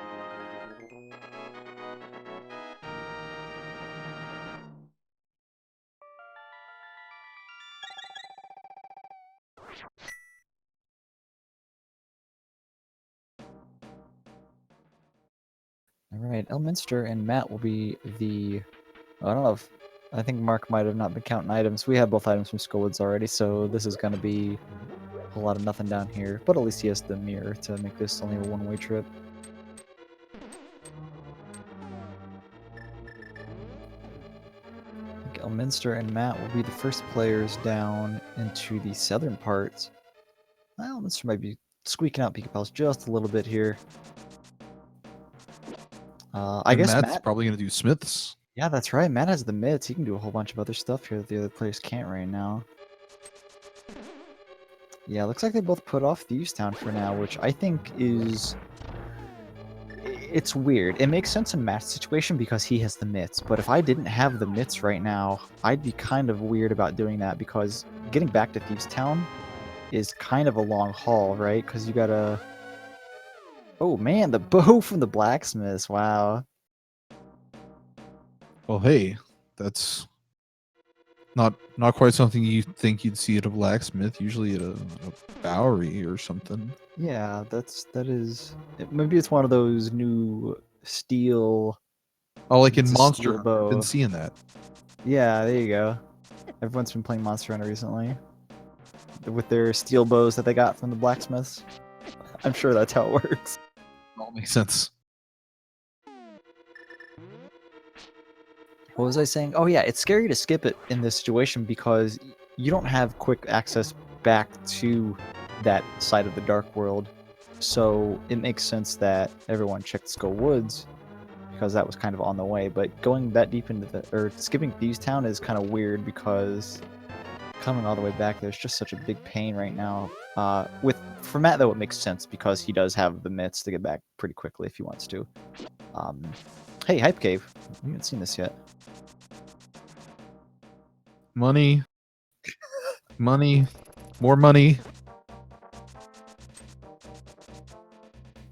Alright, Elminster and Matt will be the... I don't know if... I think Mark might have not been counting items. We have both items from Skullwoods already, so this is going to be a whole lot of nothing down here. But at least he has the mirror to make this only a one-way trip. I think Elminster and Matt will be the first players down into the southern part. Well, Elminster might be squeaking out Pika Pals just a little bit here. I guess Matt's Matt... probably going to do Smiths. Yeah, that's right. Matt has the mitts. He can do a whole bunch of other stuff here that the other players can't right now. Yeah, looks like they both put off Thieves Town for now, which I think is... It's weird. It makes sense in Matt's situation because he has the mitts, but if I didn't have the mitts right now, I'd be kind of weird about doing that because getting back to Thieves Town is kind of a long haul, right? Because you gotta... Oh man, the bow from the blacksmith, wow. Well, hey, that's not quite something you think you'd see at a blacksmith. Usually at a bowery or something. Yeah, maybe it's one of those new steel... Oh, like in It's a Monster steel Hunter, I've been bow. seeing that. Yeah, there you go. Everyone's been playing Monster Hunter recently. With their steel bows that they got from the blacksmiths. I'm sure that's how it works. All makes sense. What was I saying? Oh yeah, it's scary to skip it in this situation because you don't have quick access back to that side of the Dark World. So it makes sense that everyone checked Skull Woods because that was kind of on the way. But going that deep into skipping Thieves Town is kind of weird because coming all the way back there's just such a big pain right now. For Matt though, it makes sense because he does have the mitts to get back pretty quickly if he wants to. Hey, Hype Cave, we haven't seen this yet. Money. Money. More money.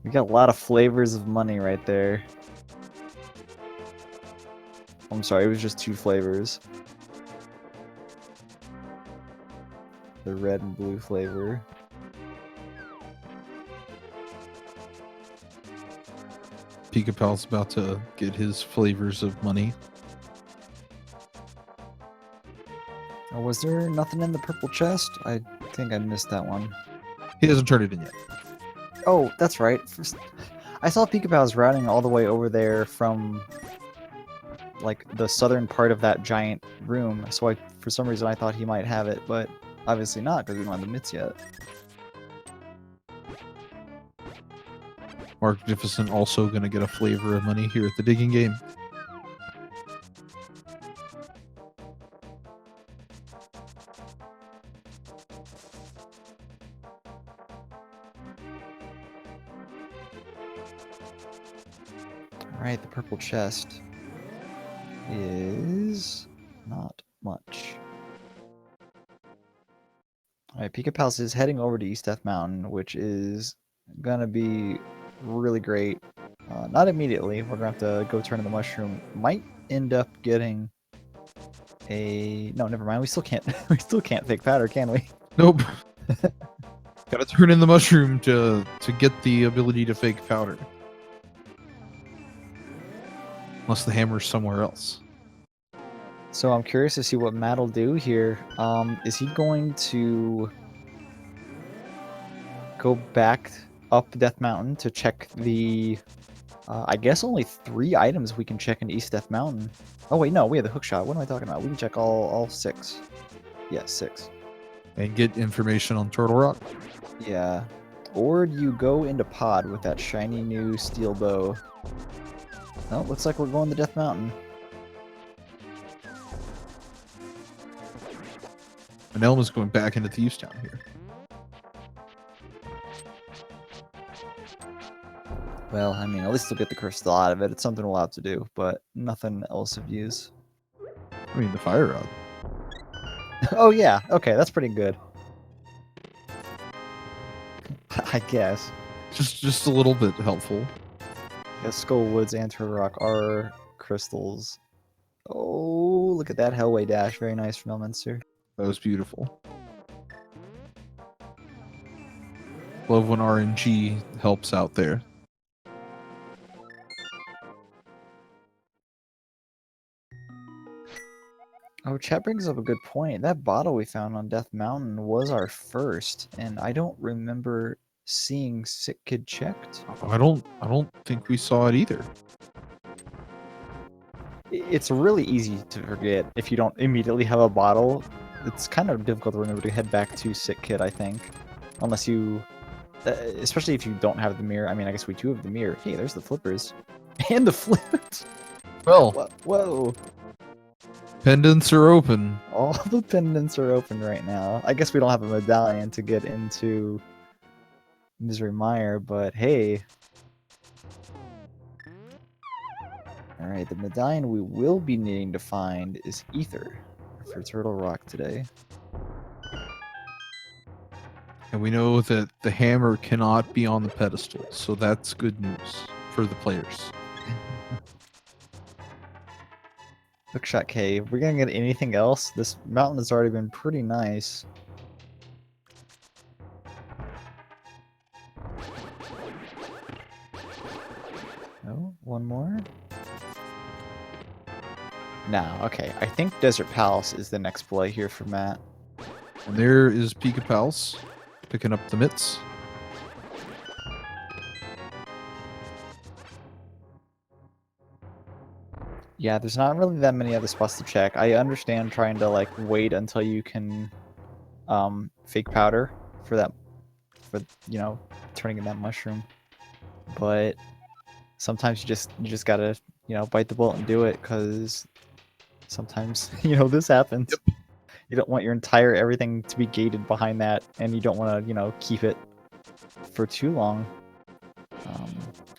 We got a lot of flavors of money right there. I'm sorry, it was just 2 flavors. The red and blue flavor. Pika Pal's about to get his flavors of money. Oh, was there nothing in the purple chest? I think I missed that one. He hasn't turned it in yet. Oh, that's right. I saw Pika Pal's routing all the way over there from like the southern part of that giant room, so for some reason I thought he might have it, but obviously not because we don't have the mitts yet. Magnificent also going to get a flavor of money here at the digging game. Alright, the purple chest is not much. Alright, Pika Pals is heading over to East Death Mountain, which is gonna be really great. Not immediately. We're gonna have to go turn in the mushroom. Might end up getting a... No, never mind. We still can't. We still can't fake powder, can we? Nope. Gotta turn in the mushroom to get the ability to fake powder. Unless the hammer's somewhere else. So I'm curious to see what Matt will do here. Is he going to go back up Death Mountain to check the... I guess only 3 items we can check in East Death Mountain. Oh wait, no, we have the hookshot. What am I talking about? We can check all 6. Yeah, 6. And get information on Turtle Rock. Yeah. Or do you go into Pod with that shiny new steel bow? Oh, looks like we're going to Death Mountain. And Elma's going back into Thieves Town here. Well, I mean, at least we'll get the crystal out of it. It's something we'll have to do, but nothing else of use. I mean, the fire rod. Oh yeah, okay, that's pretty good. I guess. Just a little bit helpful. Yeah, Skull Woods and Turtle Rock are crystals. Oh, look at that Hellway dash. Very nice from Elminster. That was beautiful. Love when RNG helps out there. Oh, chat brings up a good point. That bottle we found on Death Mountain was our first, and I don't remember seeing Sick Kid checked. I don't think we saw it either. It's really easy to forget if you don't immediately have a bottle. It's kind of difficult to remember to head back to Sick Kid, I think. Unless you... especially if you don't have the mirror. I mean, I guess we do have the mirror. Hey, there's the flippers. And the flute! Well, Whoa! pendants are open. All the pendants are open right now. I guess we don't have a medallion to get into Misery Mire, but hey. Alright, the medallion we will be needing to find is Ether for Turtle Rock today. And we know that the hammer cannot be on the pedestal, so that's good news for the players. Hookshot Cave. We're gonna get anything else? This mountain has already been pretty nice. Oh, one more? No, okay. I think Desert Palace is the next play here for Matt. And there is Pika Pals picking up the mitts. Yeah, there's not really that many other spots to check. I understand trying to like wait until you can fake powder for that, for turning in that mushroom. But sometimes you just gotta bite the bullet and do it, because sometimes this happens. Yep. You don't want your entire everything to be gated behind that, and you don't want to keep it for too long.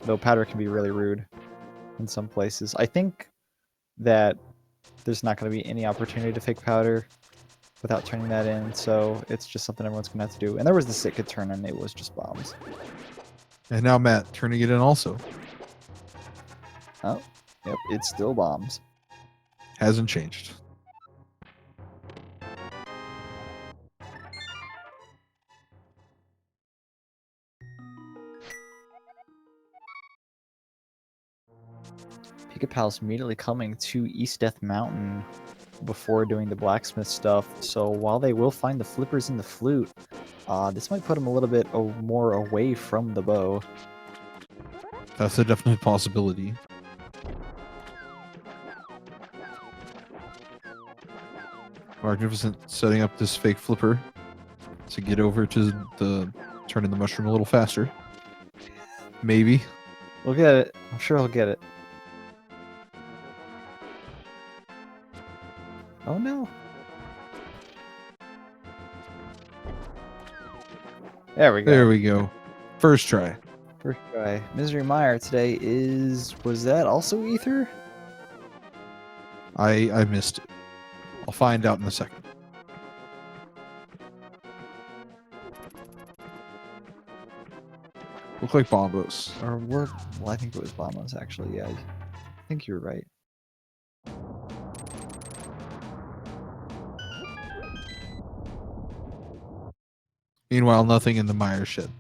Though powder can be really rude in some places. I think that there's not going to be any opportunity to fake powder without turning that in, so it's just something everyone's going to have to do. And there was this it could turn in, it was just bombs. And now Matt turning it in also. Oh, yep, it's still bombs. Hasn't changed. Pika Pal's immediately coming to East Death Mountain before doing the blacksmith stuff, so while they will find the flippers and the flute, this might put them a little bit more away from the bow. That's a definite possibility. Magnificent setting up this fake flipper to get over to the turning the mushroom a little faster. Maybe. We'll get it. I'm sure he'll get it. Oh no. There we go. There we go. First try. First try. Misery Mire today was that also Ether? I missed it. I'll find out in a second. Look like bombos. Well, I think it was Bombos actually, yeah. I think you're right. Meanwhile, nothing in the mire shed.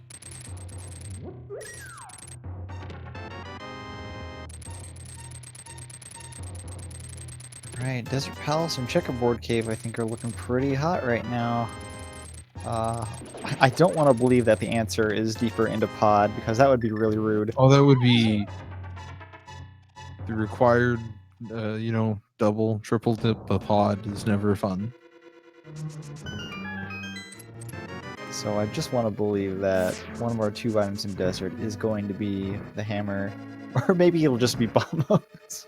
Right, Desert Palace and Checkerboard Cave I think are looking pretty hot right now. I don't want to believe that the answer is deeper into pod, because that would be really rude. Oh, that would be the required, double, triple dip a pod is never fun. So I just want to believe that one of our 2 items in Desert is going to be the hammer, or maybe it'll just be bombos.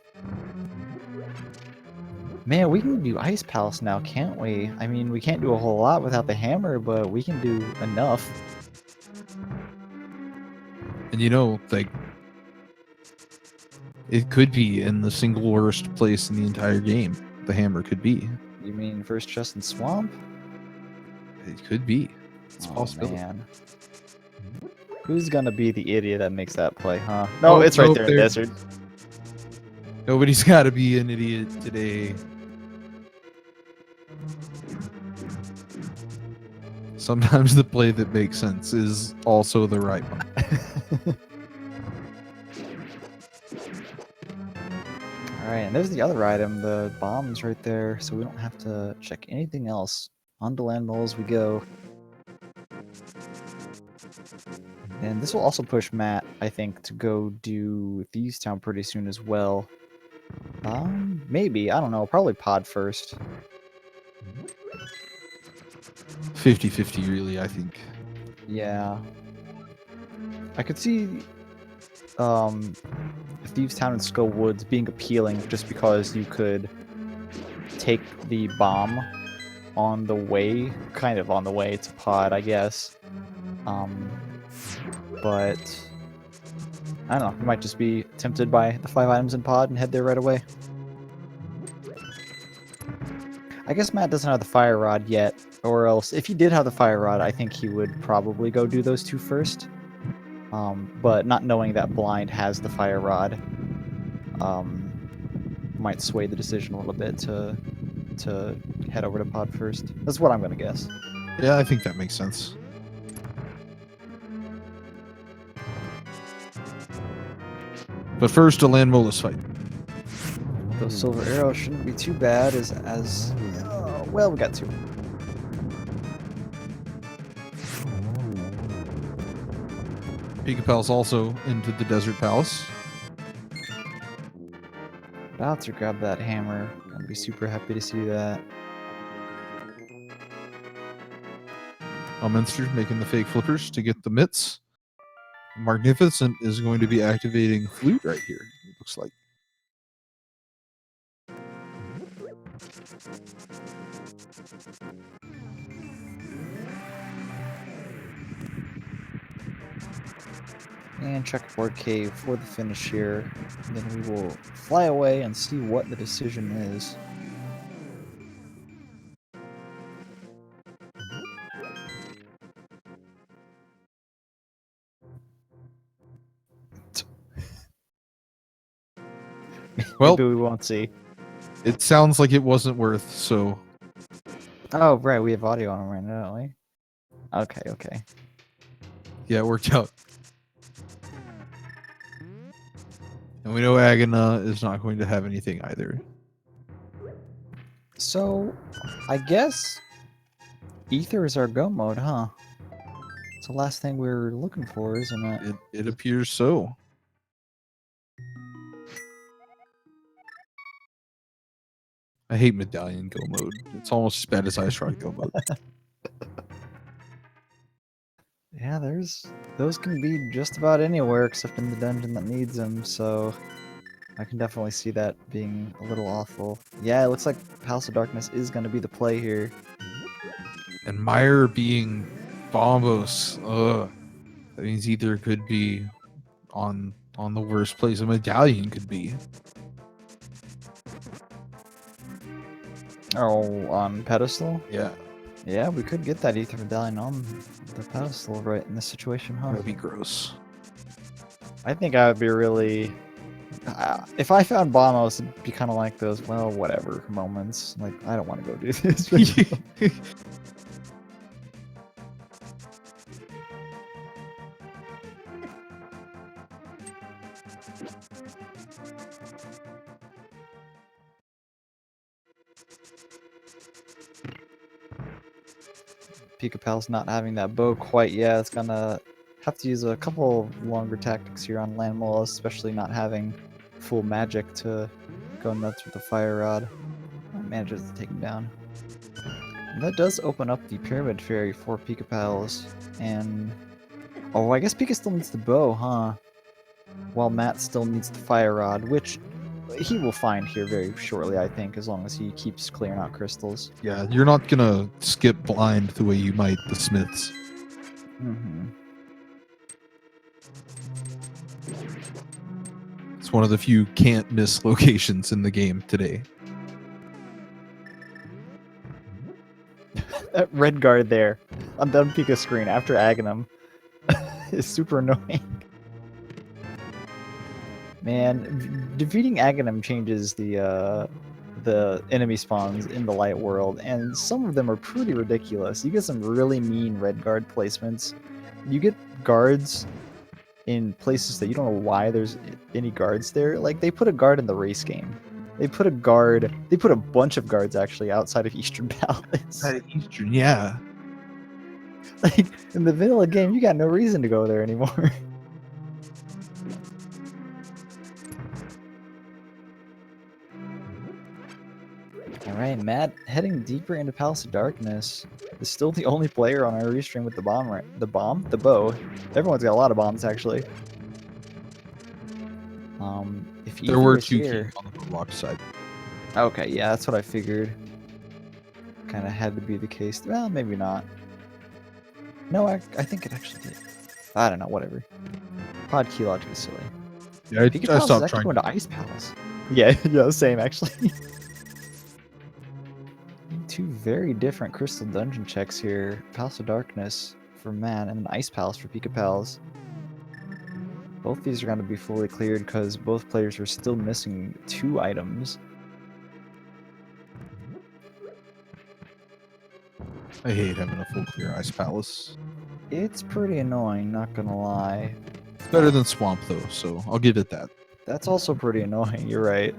Man, we can do Ice Palace now, can't we? I mean, we can't do a whole lot without the hammer, but we can do enough. And like, it could be in the single worst place in the entire game. The hammer could be. You mean first chest and swamp? It could be. It's a Oh, possibility. man. Who's gonna be the idiot that makes that play, huh? No, it's right there in Desert. Nobody's got to be an idiot today. Sometimes the play that makes sense is also the right one. Alright, and there's the other item, the bombs right there, so we don't have to check anything else. On to land moles we go. And this will also push Matt, I think, to go do Thieves Town pretty soon as well. Maybe, I don't know, probably pod first. 50-50 really, I think. Yeah. I could see Thieves Town and Skull Woods being appealing just because you could take the bomb on the way, kind of on the way to pod, I guess. But I don't know. You might just be tempted by the 5 items in pod and head there right away. I guess Matt doesn't have the fire rod yet, or else if he did have the fire rod, I think he would probably go do those 2 first. But not knowing that blind has the fire rod, might sway the decision a little bit to head over to pod first. That's what I'm gonna guess. Yeah, I think that makes sense. But first, a land molus fight. Those silver arrows shouldn't be too bad as well, we got 2. Pika-Pal's also into the Desert Palace. About to grab that hammer. Gonna be super happy to see that. Elminster making the fake flippers to get the mitts. Magnificent is going to be activating flute right here, it looks like. And checkerboard cave for the finish here. And then we will fly away and see what the decision is. Well, maybe we won't see. It sounds like it wasn't worth, so... Oh, right, we have audio on right now, don't we? Okay, okay. Yeah, it worked out. And we know Agana is not going to have anything either. So, I guess Ether is our go mode, huh? It's the last thing we're looking for, isn't it? It appears so. I hate Medallion go mode. It's almost as bad as Ice Rod go mode. Yeah, those can be just about anywhere except in the dungeon that needs them, so I can definitely see that being a little awful. Yeah, it looks like Palace of Darkness is going to be the play here. And Meyer being Bombos. Ugh. That means either could be on the worst place a Medallion could be. Oh, on pedestal? Yeah. Yeah, we could get that Ether Medallion on the pedestal right in this situation, huh? That would be gross. I think I would be really... if I found Bombos, it'd be kind of like those, well, whatever moments. Like, I don't want to go do this. Pika-Pal's not having that bow quite yet. It's gonna have to use a couple longer tactics here on Landmola, especially not having full magic to go nuts with the fire rod. Manages to take him down. And that does open up the Pyramid Fairy for Pika-Pals. And oh, I guess Pika still needs the bow, huh? While Matt still needs the fire rod, which he will find here very shortly, I think, as long as he keeps clearing out crystals. Yeah, you're not gonna skip blind the way you might the Smiths. Mm-hmm. It's one of the few can't miss locations in the game today. That red guard there on the Pika screen after Aghanim is super annoying. Man, defeating Aghanim changes the enemy spawns in the light world, and some of them are pretty ridiculous. You get some really mean red guard placements. You get guards in places that you don't know why there's any guards there. Like, they put a guard in the race game. They put a bunch of guards actually outside of Eastern Palace. Eastern, yeah. Like, in the vanilla game, you got no reason to go there anymore. Alright, Matt heading deeper into Palace of Darkness is still the only player on our restream with the bomb, right? The bow. Everyone's got a lot of bombs, actually. If There were is two here... keys on the rock side. Okay, yeah, that's what I figured. Kind of had to be the case. Well, maybe not. No, I think it actually did. I don't know, whatever. Pod key logic is silly. Yeah, Pika I Palace is stopped actually trying. going to Ice Palace. Yeah, yeah, same actually. Two very different Crystal Dungeon checks here. Palace of Darkness for Man and an Ice Palace for Pika Pals. Both these are going to be fully cleared because both players are still missing 2 items. I hate having a full clear Ice Palace. It's pretty annoying, not gonna lie. It's better than Swamp though, so I'll give it that. That's also pretty annoying, you're right.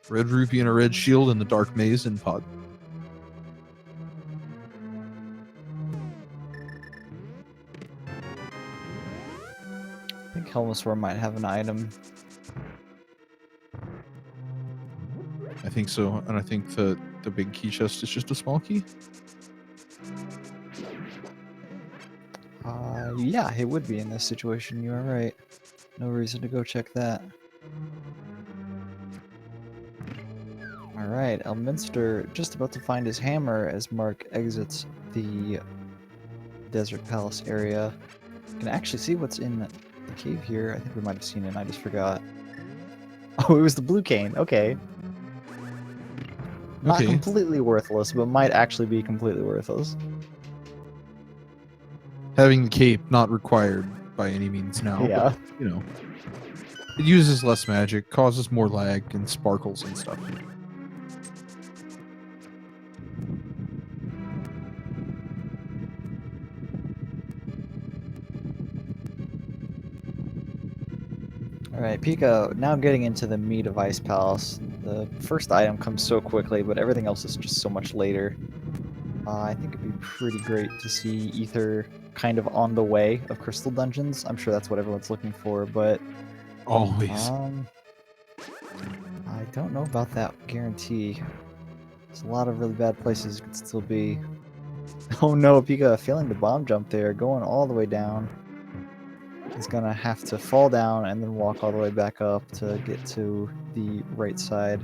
Red Rupee and a red shield in the Dark Maze in Pod. I think Helmasaur might have an item. I think so, and I think the big key chest is just a small key. Yeah, it would be in this situation, you are right. No reason to go check that. Alright, Elminster just about to find his hammer as Mark exits the Desert Palace area. You can actually see what's in the cave here. I think we might have seen it and I just forgot. Oh, it was the blue cane. Okay. Not Okay. completely worthless, but might actually be completely worthless. Having the cape not required by any means now, Yeah. but you know, it uses less magic, causes more lag and sparkles and stuff. Alright, Pika, now getting into the meat of Ice Palace. The first item comes so quickly, but everything else is just so much later. I think it'd be pretty great to see Ether kind of on the way of Crystal Dungeons. I'm sure that's what everyone's looking for, but Always. I don't know about that guarantee. There's a lot of really bad places it could still be. Oh no, Pika failing to bomb jump there, going all the way down. He's gonna have to fall down and then walk all the way back up to get to the right side.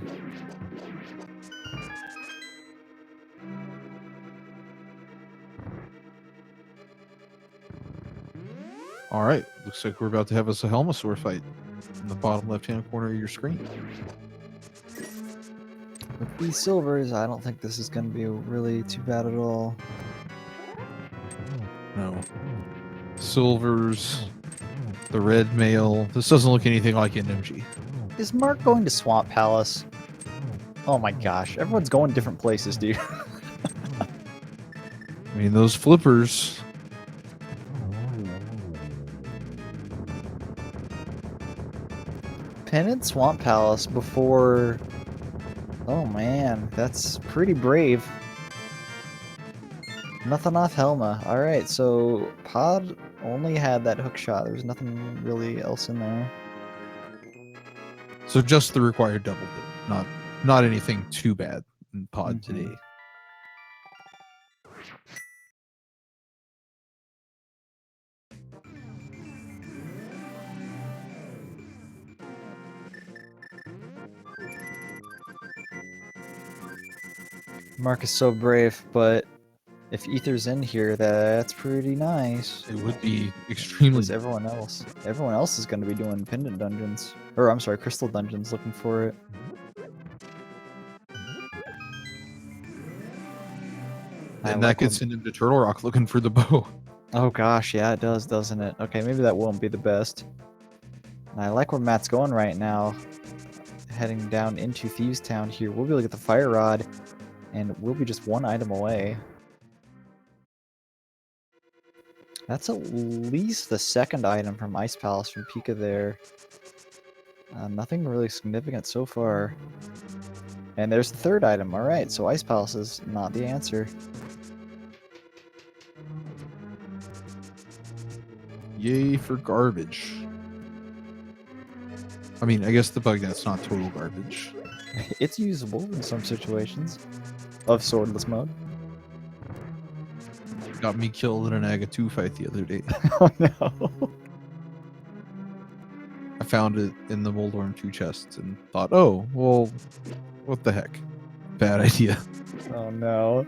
All right, looks like we're about to have us a Helmasaur fight in the bottom left-hand corner of your screen. With these silvers, I don't think this is gonna be really too bad at all. No. Silvers, the red mail. This doesn't look anything like NMG. Is Mark going to Swamp Palace? Oh my gosh, everyone's going different places, dude. I mean, those flippers. Pennant Swamp Palace before... Oh man, that's pretty brave. Nothing off Helma. Alright, so Pod only had that hook shot. There's nothing really else in there. So just the required double hit, not anything too bad in Pod today. Mark is so brave, but if Ether's in here, that's pretty nice. It would be extremely. Because everyone else is going to be doing pendant dungeons. Or, I'm sorry, crystal dungeons looking for it. And that gets into Turtle Rock looking for the bow. Oh gosh, yeah, it does, doesn't it? Okay, maybe that won't be the best. And I like where Matt's going right now. Heading down into Thieves Town here. We'll be able to get the Fire Rod, and we'll be just 1 item away. That's at least the 2nd item from Ice Palace from Pika there. Nothing really significant so far. And there's the 3rd item. Alright, so Ice Palace is not the answer. Yay for garbage. I mean, I guess the bug that's not total garbage. It's usable in some situations of swordless mode. Got me killed in an Aga 2 fight the other day. Oh no. I found it in the Moldorm 2 chests and thought, oh, well, what the heck? Bad idea. Oh no.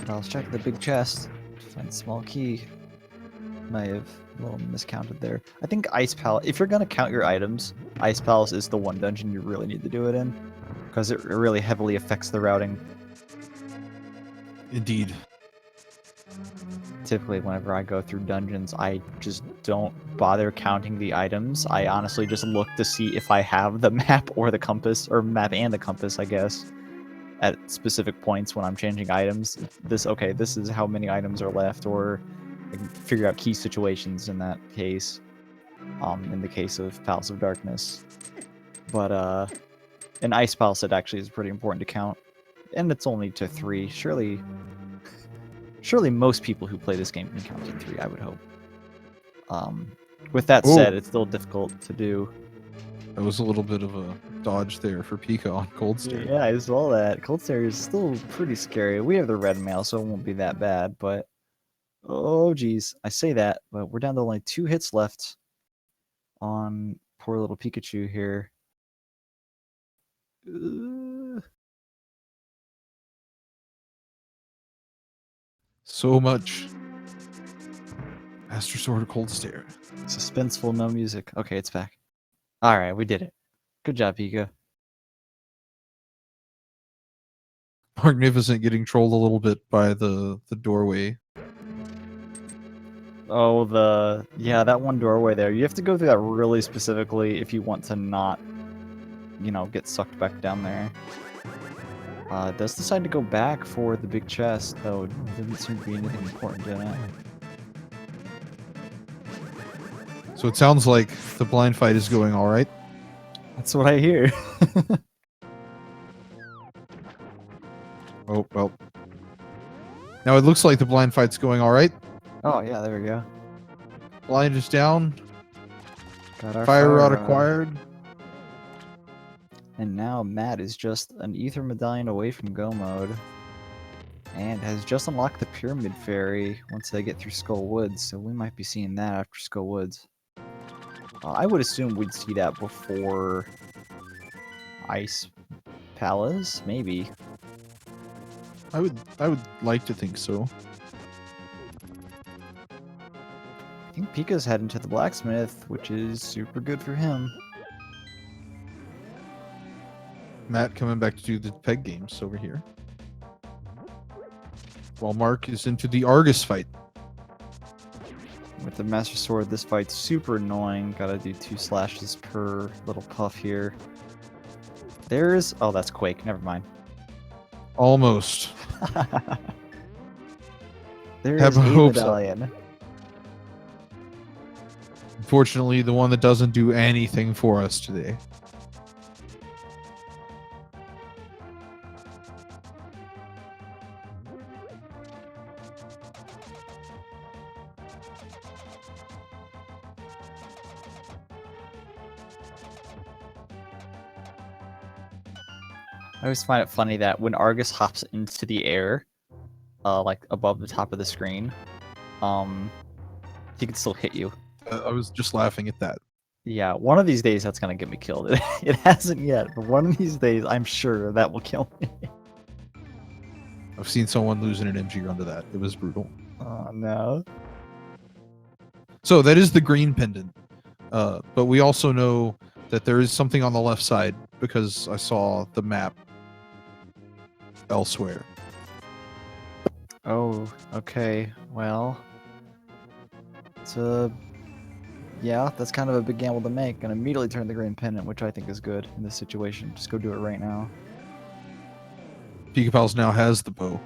But I'll check the big chest to find a small key. Might have a little miscounted there. I think Ice Palace, if you're going to count your items, Ice Palace is the one dungeon you really need to do it in. Because it really heavily affects the routing. Indeed. Typically, whenever I go through dungeons, I just don't bother counting the items. I honestly just look to see if I have the map or the compass, or map and the compass, I guess, at specific points when I'm changing items. This is how many items are left, or I can figure out key situations in that case. In the case of Palace of Darkness. But in Ice Palace, it actually is pretty important to count. And it's only to 3. Surely most people who play this game can count to 3, I would hope. With that said, it's still difficult to do. That was a little bit of a dodge there for Pika on Cold Stare. Yeah, I saw that. Cold Stare is still pretty scary. We have the red mail, so it won't be that bad, but... Oh, geez. I say that, but we're down to only 2 hits left on poor little Pikachu here. So much. Master Sword Cold Stare. Suspenseful, no music. Okay, it's back. Alright, we did it. Good job, Pika. Magnificent getting trolled a little bit by the doorway. Oh, yeah, that one doorway there. You have to go through that really specifically if you want to not, get sucked back down there. It does decide to go back for the big chest, though. It doesn't seem to be anything important in it. So it sounds like the blind fight is going all right. That's what I hear. Oh, well. Now it looks like the blind fight's going all right. Oh, yeah, there we go. Blind is down. Got our Fire rod acquired. And now Matt is just an Ether Medallion away from Go mode. And has just unlocked the Pyramid Fairy once they get through Skull Woods, so we might be seeing that after Skull Woods. I would assume we'd see that before Ice Palace, maybe. I would like to think so. I think Pika's heading to the blacksmith, which is super good for him. Matt coming back to do the peg games over here. While Mark is into the Argus fight. With the Master Sword, this fight's super annoying. Gotta do 2 slashes per little puff here. There's... Oh, that's Quake. Never mind. Almost. There's Have a hopes medallion. Unfortunately, the one that doesn't do anything for us today. I always find it funny that when Argus hops into the air, like above the top of the screen, he can still hit you. I was just laughing at that. Yeah, one of these days that's gonna get me killed. It hasn't yet, but one of these days I'm sure that will kill me. I've seen someone losing an MG run to that. It was brutal. Oh no. So that is the green pendant. But we also know that there is something on the left side because I saw the map elsewhere. Oh, okay. Well, yeah, that's kind of a big gamble to make. And immediately turn the green pendant, which I think is good in this situation. Just go do it right now. Pika Pals now has the bow.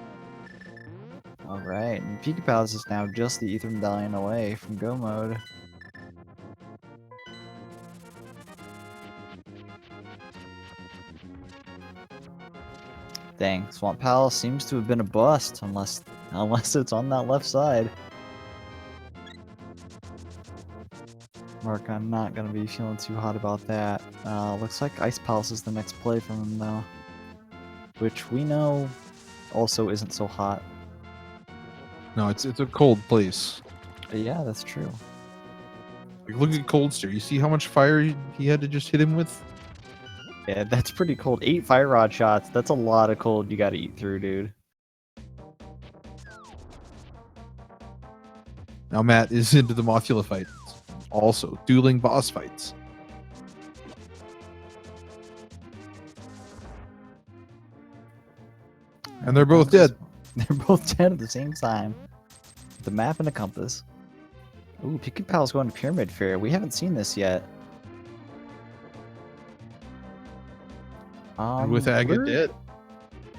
Alright, and Pika Palace is now just the Ether Medallion away from Go mode. Dang, Swamp Palace seems to have been a bust, unless it's on that left side. Mark, I'm not gonna be feeling too hot about that. Looks like Ice Palace is the next play from him though. Which we know also isn't so hot. No, it's a cold place. Yeah, that's true. Like, look at Cold Stare. You see how much fire he had to just hit him with? Yeah, that's pretty cold. 8 fire rod shots. That's a lot of cold you gotta eat through, dude. Now Matt is into the Mothula fight. Also, dueling boss fights. And they're both dead. They're both dead at the same time. The map and the compass. Ooh, Pika Pal's going to Pyramid Fair. We haven't seen this yet. And with Aga dead,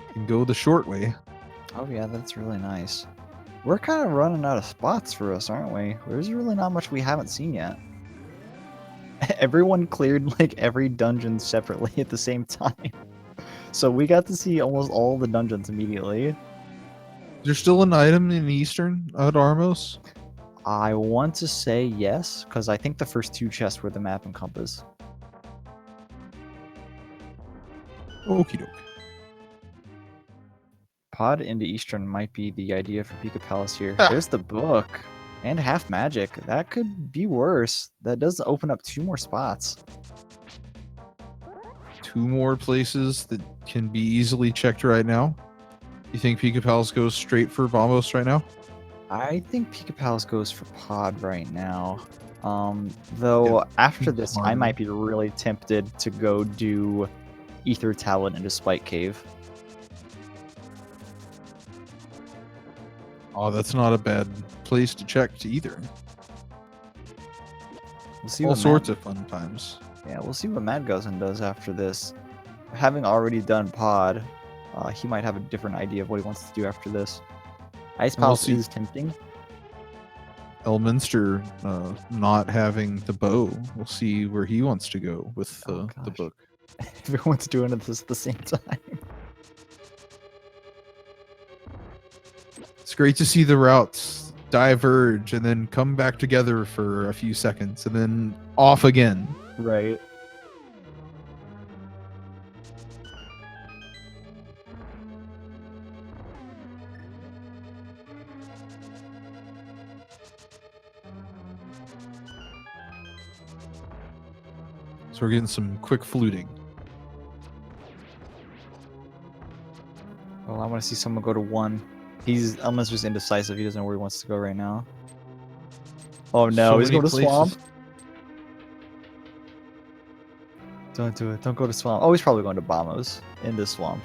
you can go the short way. Oh yeah, that's really nice. We're kind of running out of spots for us, aren't we? There's really not much we haven't seen yet. Everyone cleared like every dungeon separately at the same time. So we got to see almost all the dungeons immediately. Is there still an item in Eastern at Armos? I want to say yes, because I think the first 2 chests were the map and compass. Okie doke. Pod into Eastern might be the idea for Pika Palace here. There's the book. And half magic. That could be worse. That does open up 2 more spots. 2 more places that can be easily checked right now. You think Pika Palace goes straight for Bombos right now? I think Pika Palace goes for Pod right now. Though Yeah, after this, I smarter. might be really tempted to go do Ether Talent into Spike Cave. Oh, that's not a bad place to check either. We'll see All what sorts of fun times. Yeah, we'll see what Mad Guzman does after this. Having already done Pod, he might have a different idea of what he wants to do after this. Ice We'll Palace see. is tempting. Elminster not having the bow. We'll see where he wants to go with the gosh. book. Everyone's doing this at the same time. It's great to see the routes diverge and then come back together for a few seconds and then off again. Right. So we're getting some quick fluting. Well, I want to see someone go to 1. He's almost just indecisive. He doesn't know where he wants to go right now. Oh no, So he's many going to places. Swamp. Don't do it. Don't go to Swamp. Oh, he's probably going to Bombos in this Swamp.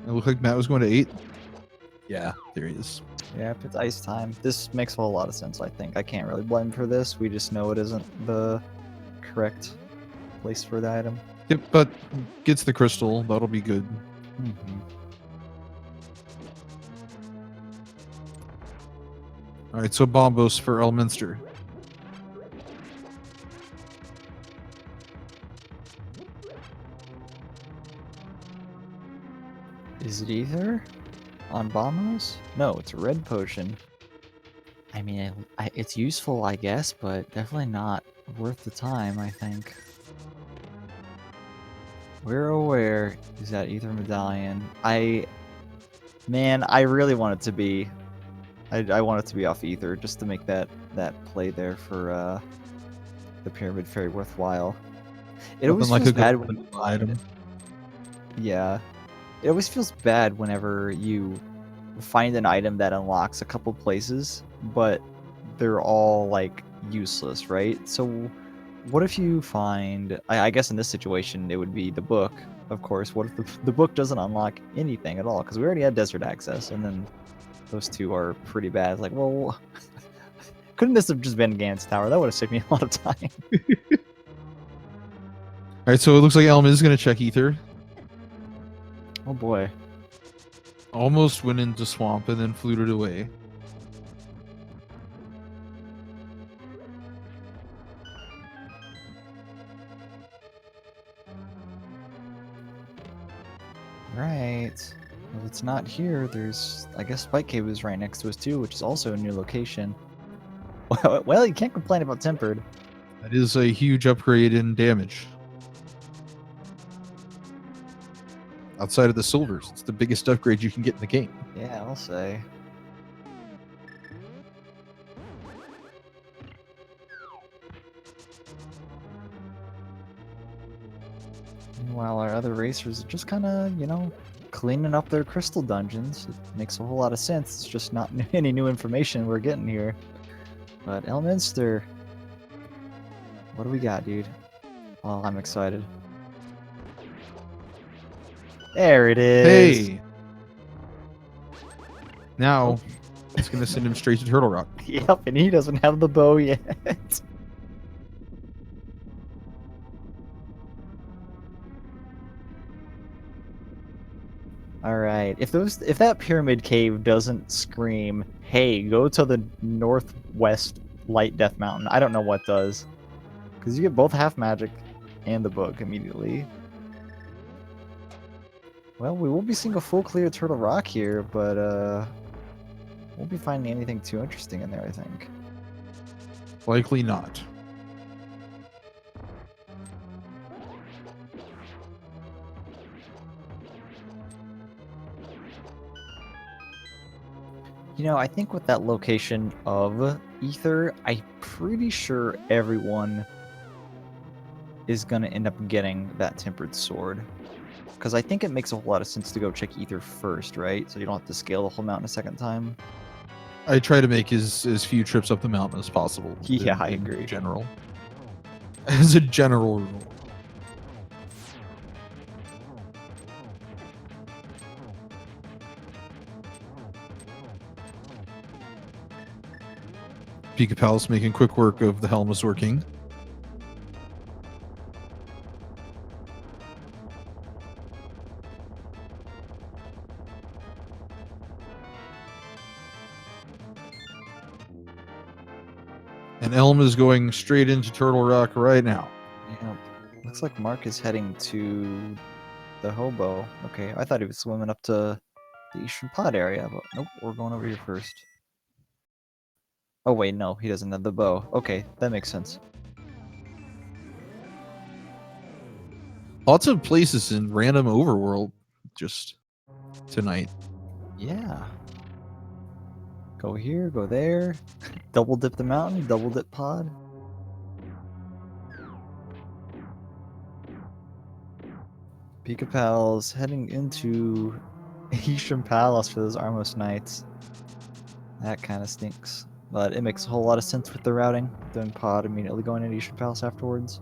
It looked like Matt was going to 8. Yeah, there he is. Yep, it's ice time. This makes a whole lot of sense, I think. I can't really blame him for this. We just know it isn't the correct place for the item. Yep, but gets the crystal. That'll be good. Mm-hmm. All right, so Bombos for Elminster. Is it either on Bombos? No, it's a red potion. I mean, it's useful, I guess, but definitely not worth the time, I think. We're aware is that Ether Medallion. Man, I really want it to be. I want it to be off Ether just to make that play there for the Pyramid Fairy worthwhile. It always Nothing feels like a bad good when item. Yeah, it always feels bad whenever you find an item that unlocks a couple places, but they're all like useless, right? So what if you find, I guess in this situation it would be the book, of course. What if the book doesn't unlock anything at all? Because we already had desert access, and then those 2 are pretty bad. Like, well, couldn't this have just been Gant's Tower? That would have saved me a lot of time. All right, so it looks like Elm is going to check Ether. Oh boy. Almost went into Swamp and then fluted away. Right. Well, it's not here. There's, I guess Spike Cave is right next to us too, which is also a new location. Well, you can't complain about Tempered. That is a huge upgrade in damage. Outside of the silvers, it's the biggest upgrade you can get in the game. Yeah, I'll say. While our other racers are just kind of, you know, cleaning up their crystal dungeons. It makes a whole lot of sense. It's just not any new information we're getting here. But Elminster, what do we got, dude? Oh, I'm excited. There it is. Hey! Now, it's going to send him straight to Turtle Rock. Yep, and he doesn't have the bow yet. All right. If that pyramid cave doesn't scream, "Hey, go to the northwest light death mountain," I don't know what does. Because you get both half magic and the book immediately. Well, we won't be seeing a full clear Turtle Rock here, but won't be finding anything too interesting in there, I think. Likely not. You know, I think with that location of Ether, I'm pretty sure everyone is going to end up getting that Tempered Sword. Because I think it makes a whole lot of sense to go check Ether first, right? So you don't have to scale the whole mountain a second time. I try to make as few trips up the mountain as possible. Yeah, I in agree. General. As a general rule. Pika Palace making quick work of the Helmasaur King. And Elm is going straight into Turtle Rock right now. Yeah, looks like Mark is heading to the Hobo. Okay, I thought he was swimming up to the Eastern Pod area, but nope, we're going over here first. Oh wait, no, he doesn't have the bow. Okay, that makes sense. Lots of places in random overworld just tonight. Yeah. Go here, go there. Double dip the mountain, double dip pod. Pika Pals heading into Isham Palace for those Armos Knights. That kind of stinks. But it makes a whole lot of sense with the routing. Doing pod immediately going into Isham Palace afterwards.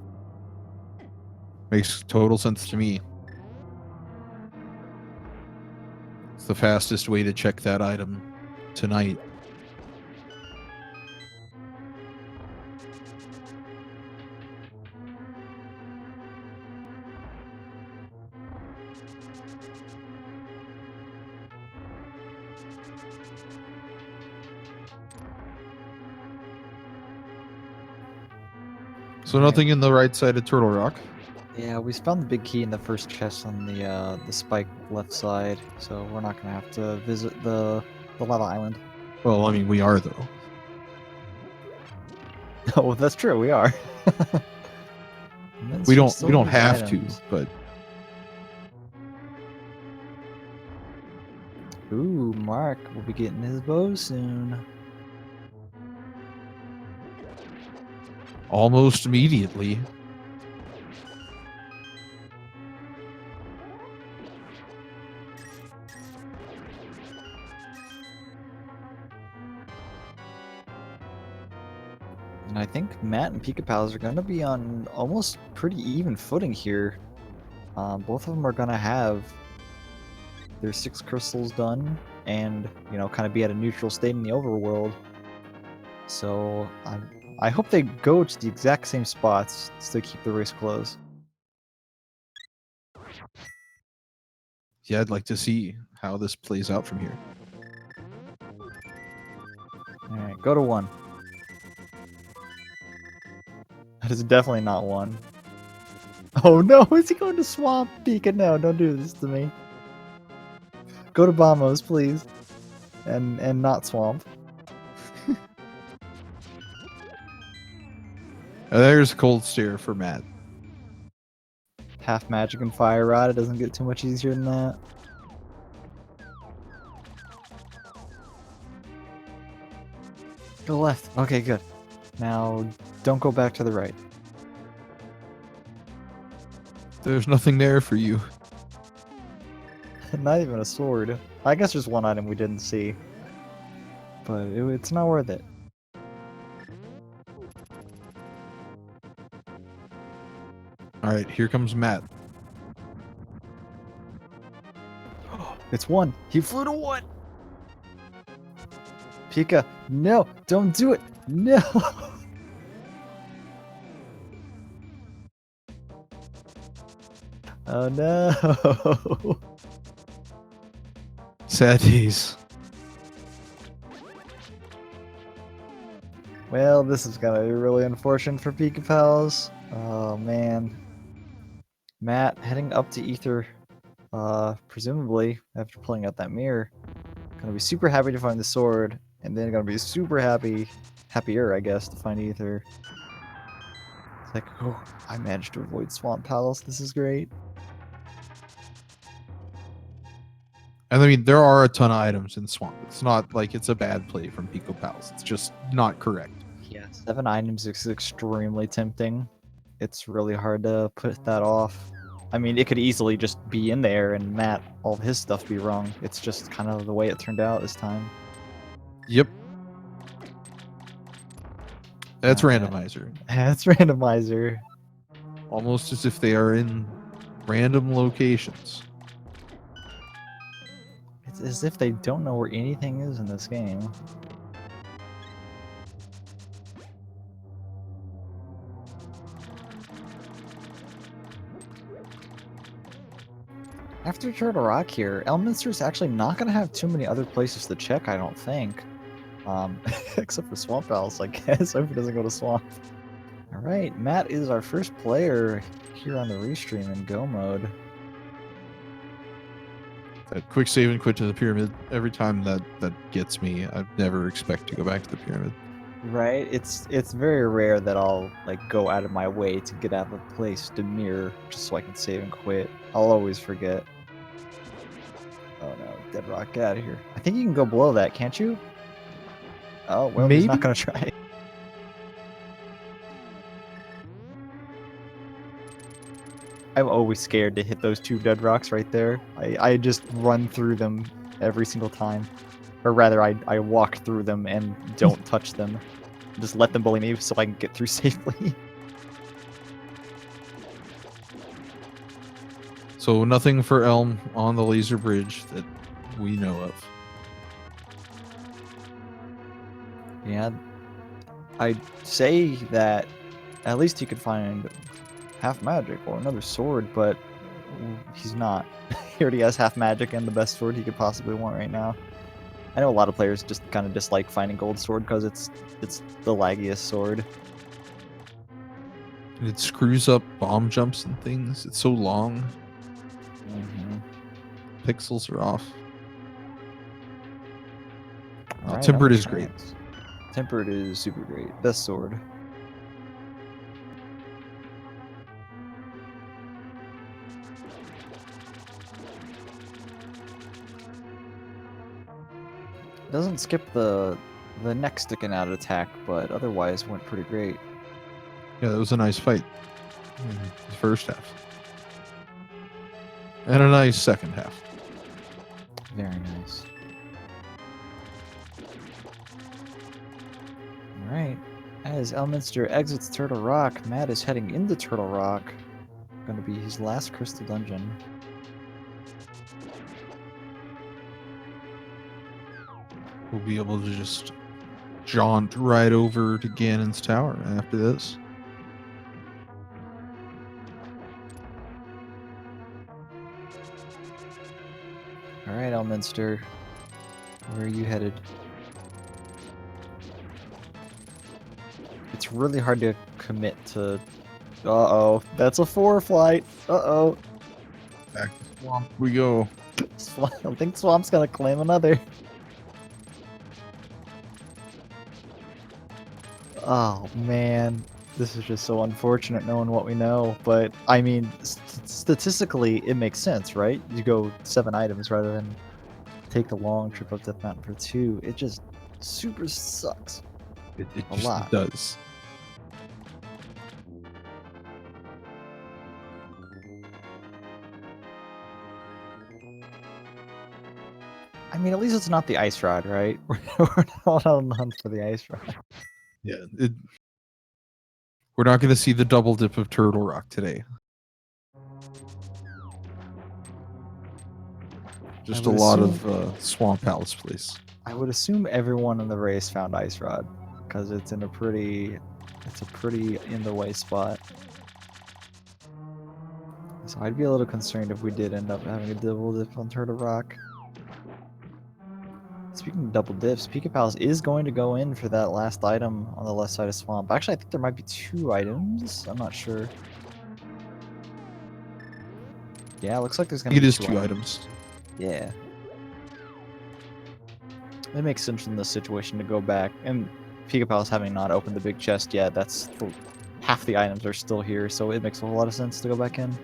Makes total sense to me. It's the fastest way to check that item tonight. So nothing in the right side of Turtle Rock. Yeah, we found the big key in the first chest on the spike left side, so we're not gonna have to visit the lava island. Well, I mean, we are though. Oh, that's true. We are. We don't have to, but Ooh, Mark will be getting his bow soon. almost immediately. And I think Matt and Pika Pals are going to be on almost pretty even footing here. Both of them are going to have their 6 crystals done and, you know, kind of be at a neutral state in the overworld. So I hope they go to the exact same spots to keep the race close. Yeah, I'd like to see how this plays out from here. Alright, go to 1. That is definitely not 1. Oh no, is he going to Swamp? Pika, no, don't do this to me. Go to Bombos, please. And not Swamp. There's Cold Stare for Matt. Half magic and fire rod, it doesn't get too much easier than that. Go left. Okay, good. Now, don't go back to the right. There's nothing there for you. Not even a sword. I guess there's one item we didn't see. But it's not worth it. Alright, here comes Matt. It's one. He flew to one. Pika, no, don't do it. No. Oh no. Sad days. Well, this is gonna be really unfortunate for Pika Pals. Oh man. Matt heading up to Ether, presumably after pulling out that mirror. Gonna be super happy to find the sword, and then gonna be super happier, I guess, to find Ether. It's like, oh, I managed to avoid Swamp Palace. This is great. And I mean, there are a ton of items in Swamp. It's not like it's a bad play from Pico Pals. It's just not correct. Yeah, 7 items is extremely tempting. It's really hard to put that off. I mean, it could easily just be in there and Matt, all of his stuff be wrong. It's just kind of the way it turned out this time. Yep. That's Alright. Randomizer. That's Randomizer. Almost as if they are in random locations. It's as if they don't know where anything is in this game. After Turtle Rock here, Elminster's actually not going to have too many other places to check, I don't think. Except for Swamp Palace, I guess. I hope he doesn't go to Swamp. Alright, Matt is our first player here on the restream in Go mode. That quick save and quit to the pyramid, every time that gets me, I never expect to go back to the pyramid. Right? It's very rare that I'll like go out of my way to get out of a place to mirror just so I can save and quit. I'll always forget. Oh no, Dead Rock, get out of here. I think you can go below that, can't you? Oh, well, he's not Maybe? gonna try. I'm always scared to hit those 2 dead rocks right there. I just run through them every single time. Or rather, I walk through them and don't touch them. Just let them bully me so I can get through safely. So nothing for Elm on the laser bridge that we know of. Yeah, I'd say that at least he could find half magic or another sword, but he's not. He already has half magic and the best sword he could possibly want right now. I know a lot of players just kind of dislike finding gold sword because it's the laggiest sword. It screws up bomb jumps and things. It's so long. Pixels are off. All right, Tempered is great. Tempered is super great. Best sword. Doesn't skip the neck sticking out attack, but otherwise went pretty great. Yeah, that was a nice fight. The first half. And a nice second half. Very nice. Alright. As Elminster exits Turtle Rock, Matt is heading into Turtle Rock. Gonna be his last crystal dungeon. We'll be able to just jaunt right over to Ganon's tower after this. Alright, Elminster. Where are you headed? It's really hard to commit to... Uh-oh. That's a 4 flight. Uh-oh. Back to Swamp we go. I think Swamp's gonna claim another. Oh, man. This is just so unfortunate knowing what we know. But, I mean, statistically, it makes sense, right? You go 7 items rather than take the long trip up Death Mountain for 2. It just super sucks. It A just lot. does. I mean, at least it's not the ice rod, right? We're not on the hunt for the ice rod. Yeah, we're not going to see the double dip of Turtle Rock today. Just a lot of Swamp Palace Place. I would assume everyone in the race found ice rod, because it's a pretty in the way spot. So I'd be a little concerned if we did end up having a double dip on Turtle Rock. Speaking of double dips, Pika Palace is going to go in for that last item on the left side of Swamp. Actually, I think there might be 2 items. I'm not sure. Yeah, it looks like there's going to be 2 items. Yeah. It makes sense in this situation to go back. And Pika Palace having not opened the big chest yet, that's half the items are still here, so it makes a whole lot of sense to go back in.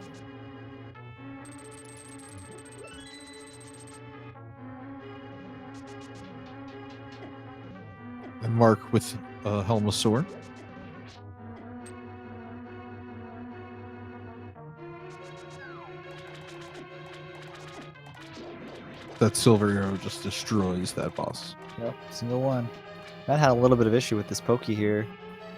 And Mark with Helmosaur. That silver arrow just destroys that boss. Yep, single one. Matt had a little bit of issue with this pokey here.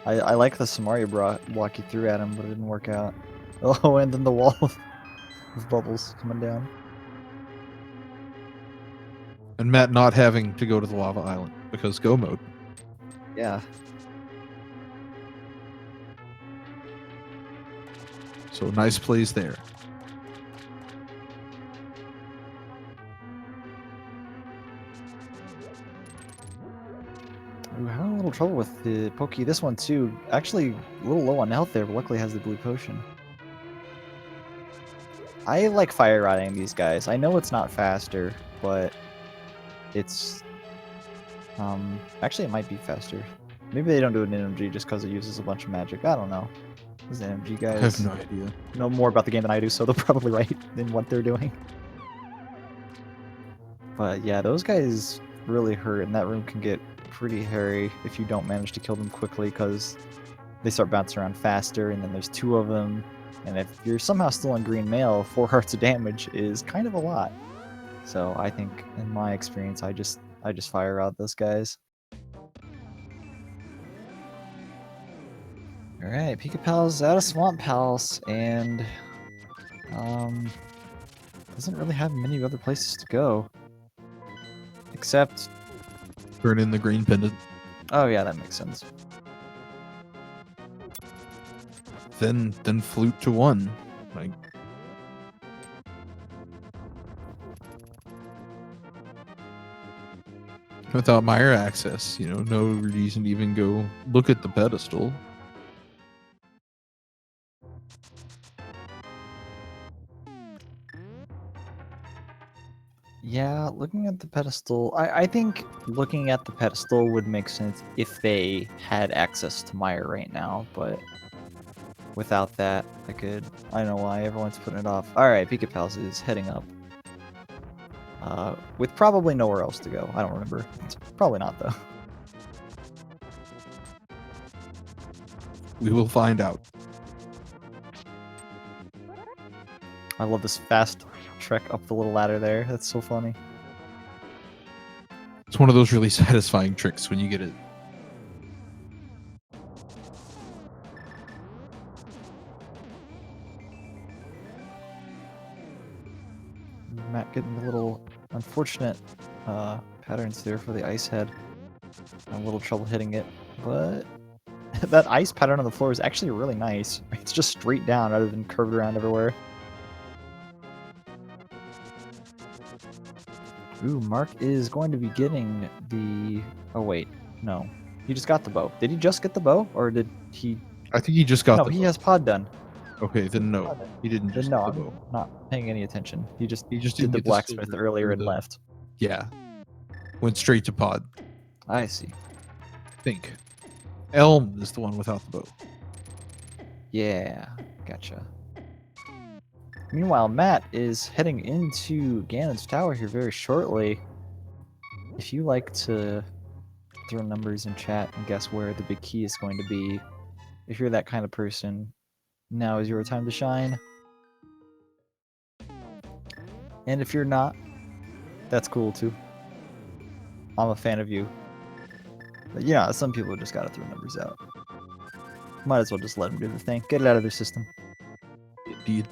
I like the Samaria block he threw at him, but it didn't work out. Oh, and then the wall of bubbles coming down. And Matt not having to go to the lava island because go mode. Yeah. So nice plays there. Ooh, having a little trouble with the pokey. This one too. Actually, a little low on health there, but luckily has the blue potion. I like fire rotting these guys. I know it's not faster, but it's actually it might be faster. Maybe they don't do an NMG just because it uses a bunch of magic. I don't know. These NMG guys I have no idea. know more about the game than I do, so they're probably right in what they're doing. But yeah, those guys really hurt, and that room can get pretty hairy if you don't manage to kill them quickly because they start bouncing around faster, and then there's 2 of them. And if you're somehow still in green mail, 4 hearts of damage is kind of a lot. So I think, in my experience, I just fire out those guys. All right, Pika Palace out of Swamp Palace, and doesn't really have many other places to go, except. Turn in the green pendant. Oh yeah, that makes sense. Then flute to 1. Like, without Mire access, no reason to even go look at the pedestal. Yeah, looking at the pedestal, I think looking at the pedestal would make sense if they had access to Mire right now, but without that, I don't know why everyone's putting it off. Alright, Pika Palace is heading up. With probably nowhere else to go. I don't remember. Probably not, though. We will find out. I love this fast trek up the little ladder there. That's so funny. It's one of those really satisfying tricks when you get it. Matt getting a little unfortunate patterns there for the ice head. A little trouble hitting it, but that ice pattern on the floor is actually really nice. It's just straight down rather than curved around everywhere. Ooh, Mark is going to be getting the... Oh, wait. No. He just got the bow. Did he just get the bow? Or did he... I think he just got No, the he bow. has pod done. Okay, then no. He didn't just get the bow. I'm not paying any attention. He just did did the blacksmith earlier and left. Yeah. Went straight to pod. I see. I think. Elm is the one without the bow. Yeah, gotcha. Meanwhile, Matt is heading into Ganon's tower here very shortly. If you like to throw numbers in chat and guess where the big key is going to be, if you're that kind of person, now is your time to shine. And if you're not, that's cool too. I'm a fan of you. But yeah, some people just gotta throw numbers out. Might as well just let them do the thing. Get it out of their system. Indeed.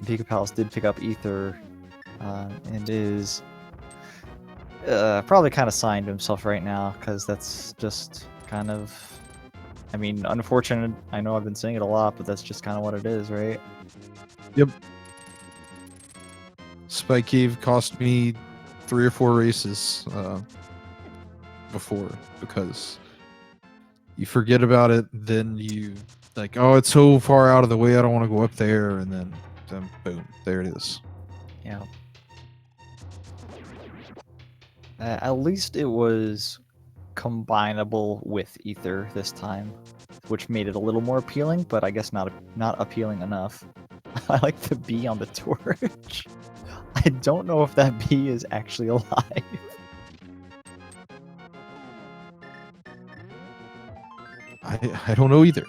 Pika Palace did pick up Ether, and is probably kind of signed to himself right now, because that's just kind of, I mean, unfortunate. I know I've been saying it a lot, but that's just kind of what it is, right? Yep. Spike Cave cost me 3 or 4 races before, because you forget about it, then you like, oh, it's so far out of the way, I don't want to go up there, and then boom, there it is. Yeah. At least it was combinable with Ether this time, which made it a little more appealing, but I guess not appealing enough. I like the bee on the torch. I don't know if that bee is actually alive. I don't know either.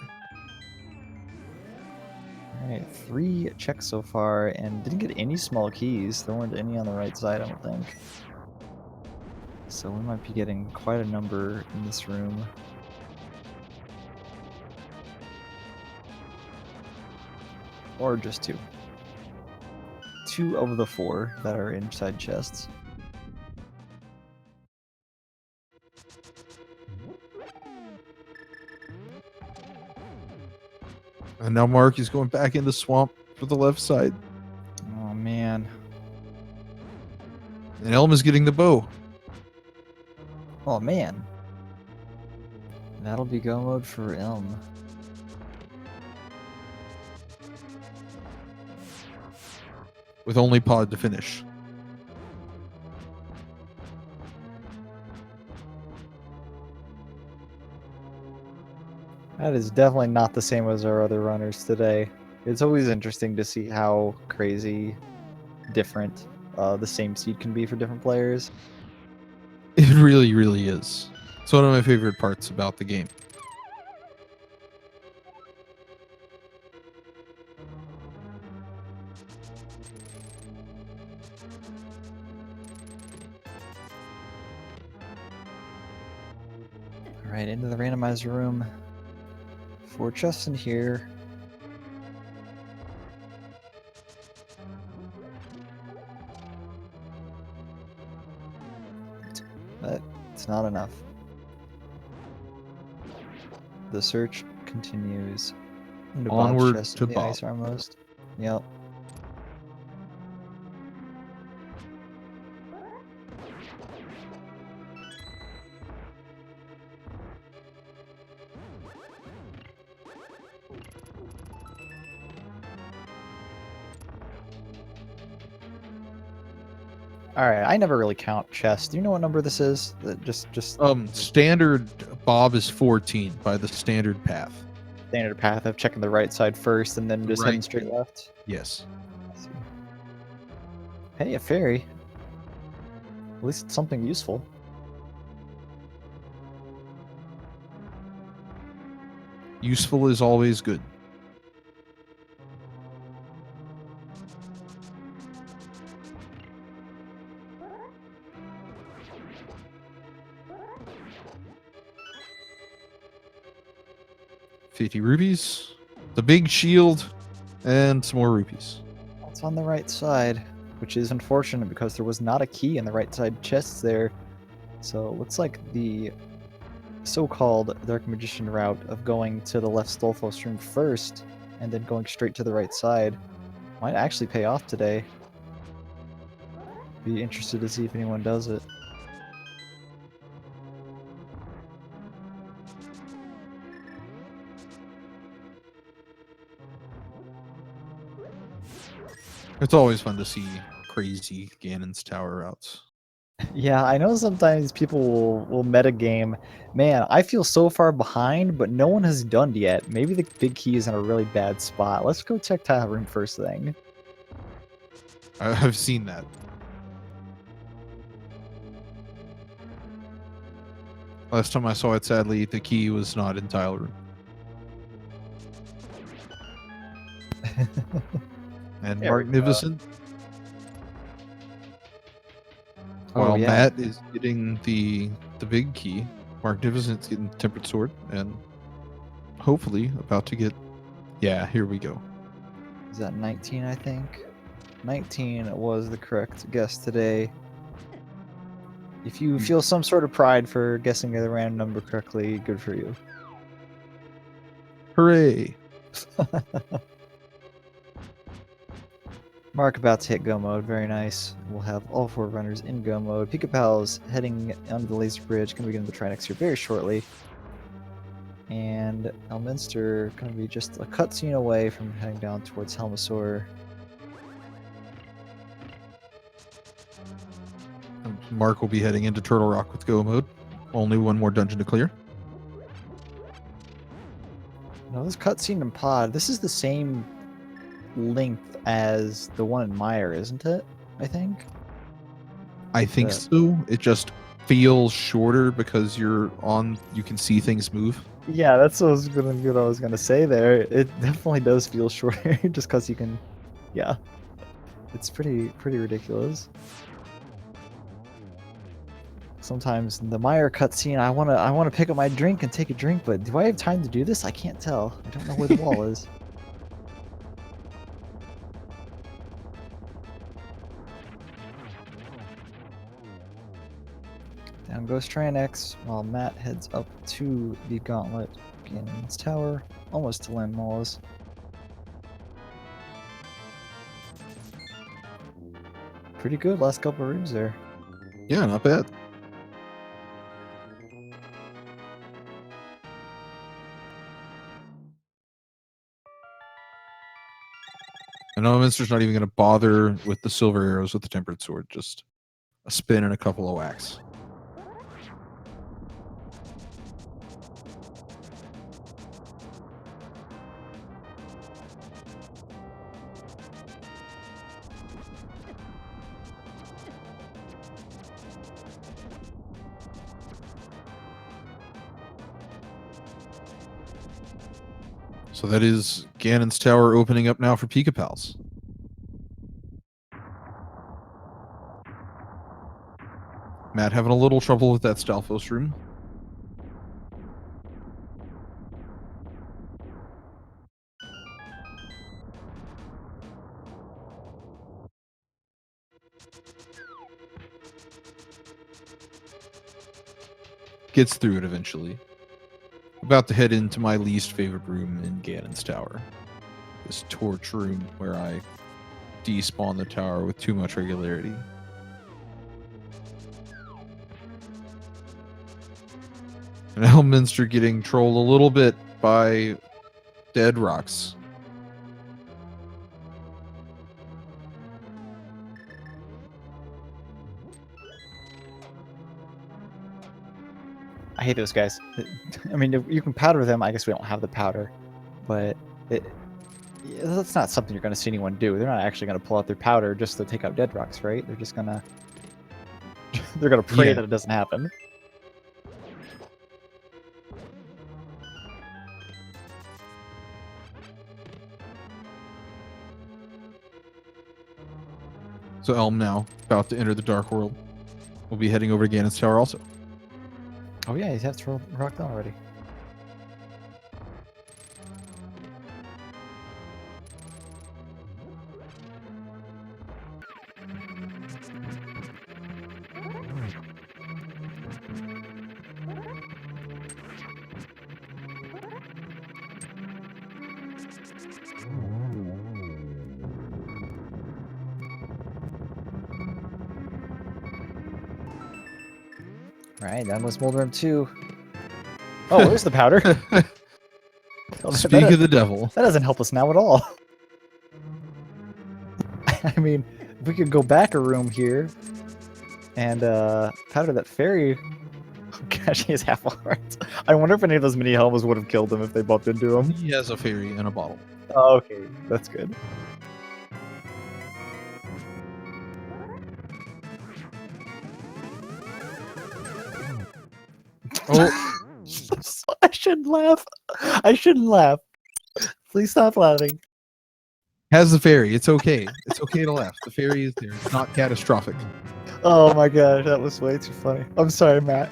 Alright, 3 checks so far, and didn't get any small keys. There weren't any on the right side, I don't think. So we might be getting quite a number in this room. Or just 2. 2 of the 4 that are inside chests. And now Mark is going back in the swamp for the left side. Oh man. And Elm is getting the bow. Oh man. That'll be go mode for Elm. With only Pod to finish. That is definitely not the same as our other runners today. It's always interesting to see how crazy different the same seed can be for different players. It really, really is. It's one of my favorite parts about the game. Alright, into the randomizer room. 4 chests in here. But it's not enough. The search continues. Into Bob's Onward chest to in the Bob. ice armmost. Yep. Alright, I never really count chests. Do you know what number this is? Just Standard Bob is 14 by the standard path. standard path of checking the right side first and then just heading Right. straight left. Yes. Let's see. Hey, a fairy. At least it's something useful. Useful is always good. $50 rupees, the big shield, and some more rupees. It's on the right side, which is unfortunate because there was not a key in the right side chests there. So it looks like the so-called Dark Magician route of going to the left Stolfos room first and then going straight to the right side might actually pay off today. Be interested to see if anyone does it. It's always fun to see crazy Ganon's Tower routes. Yeah, I know sometimes people will metagame. Man, I feel so far behind, but no one has done yet. Maybe the big key is in a really bad spot. Let's go check tile room first thing. I've seen that. Last time I saw it, sadly, the key was not in tile room. And There we go. Magnificent. While yeah. Matt is getting the big key, Magnificent's getting the Tempered Sword, and hopefully about to get. Yeah, here we go. Is that 19, I think? 19 was the correct guess today. If you feel some sort of pride for guessing the random number correctly, good for you. Hooray! Mark about to hit go mode, very nice. We'll have all 4 runners in go mode. Pika Pal's heading onto the laser bridge, gonna begin the try next here very shortly. And Elminster gonna be just a cutscene away from heading down towards Helmasaur. Mark will be heading into Turtle Rock with go mode. Only one more dungeon to clear. No, this cutscene in Pod, this is the same length as the one in Meyer, isn't it? I think. I think so. It just feels shorter because you can see things move. Yeah, that's what I was gonna say there. It definitely does feel shorter, just because you can. Yeah, it's pretty ridiculous. Sometimes in the Meyer cutscene, I wanna pick up my drink and take a drink, but do I have time to do this? I can't tell. I don't know where the wall is. Down goes Tranex, while Matt heads up to the Gauntlet Ganon's Tower, almost to Land Malls. Pretty good last couple of rooms there. Yeah, not bad. I know Minster's not even going to bother with the silver arrows with the Tempered Sword, just a spin and a couple of whacks. So that is Ganon's Tower opening up now for Pika Pals. Matt having a little trouble with that Stalfos room. Gets through it eventually. About to head into my least favorite room in Ganon's Tower. This torch room where I despawn the tower with too much regularity. And Elminster getting trolled a little bit by dead rocks. I hate those guys. I mean, you can powder them. I guess we don't have the powder, but that's not something you're going to see anyone do. They're not actually going to pull out their powder just to take out dead rocks, right? They're just gonna they're gonna pray that it doesn't happen. So Elm now, about to enter the Dark World. We'll be heading over to Ganon's Tower also. Oh yeah, he's have to rock down already. Right, that was Mold Room 2. Oh, where's the powder? Speak of the devil. That doesn't help us now at all. I mean, if we could go back a room here and powder that fairy. Oh gosh, he has half a heart. I wonder if any of those mini helmets would have killed him if they bumped into him. He has a fairy in a bottle. Oh, okay, that's good. Oh, I shouldn't laugh. I shouldn't laugh. Please stop laughing. Has the fairy. It's okay. It's okay to laugh. The fairy is there. It's not catastrophic. Oh my gosh, that was way too funny. I'm sorry, Matt.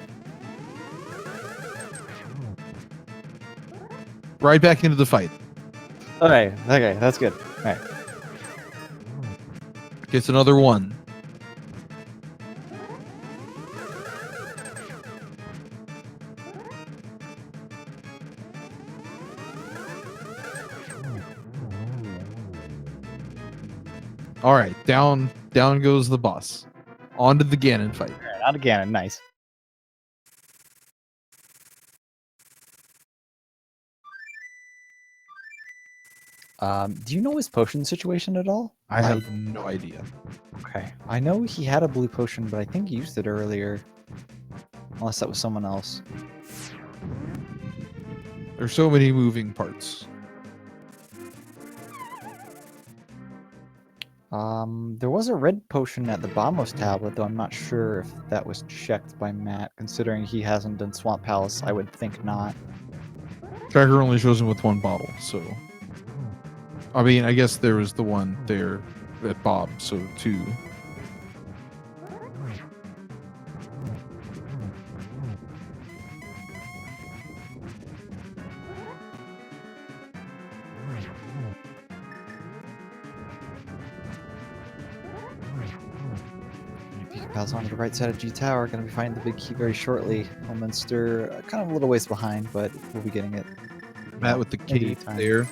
Right back into the fight. Okay, that's good. All right. Gets another one. All right, down goes the boss. On to the Ganon fight. All right, out again. Nice. Do you know his potion situation at all? I have no idea. Okay. I know he had a blue potion, but I think he used it earlier. Unless that was someone else. There's so many moving parts. There was a red potion at the bottommost tablet, though I'm not sure if that was checked by Matt, considering he hasn't done Swamp Palace. I would think not. Tracker only shows him with one bottle, so... I mean, I guess there was the one there at Bob, so two. Pass on to the right side of G Tower. Gonna be finding the big key very shortly. Elminster, kind of a little ways behind, but we'll be getting it. Matt with the key there.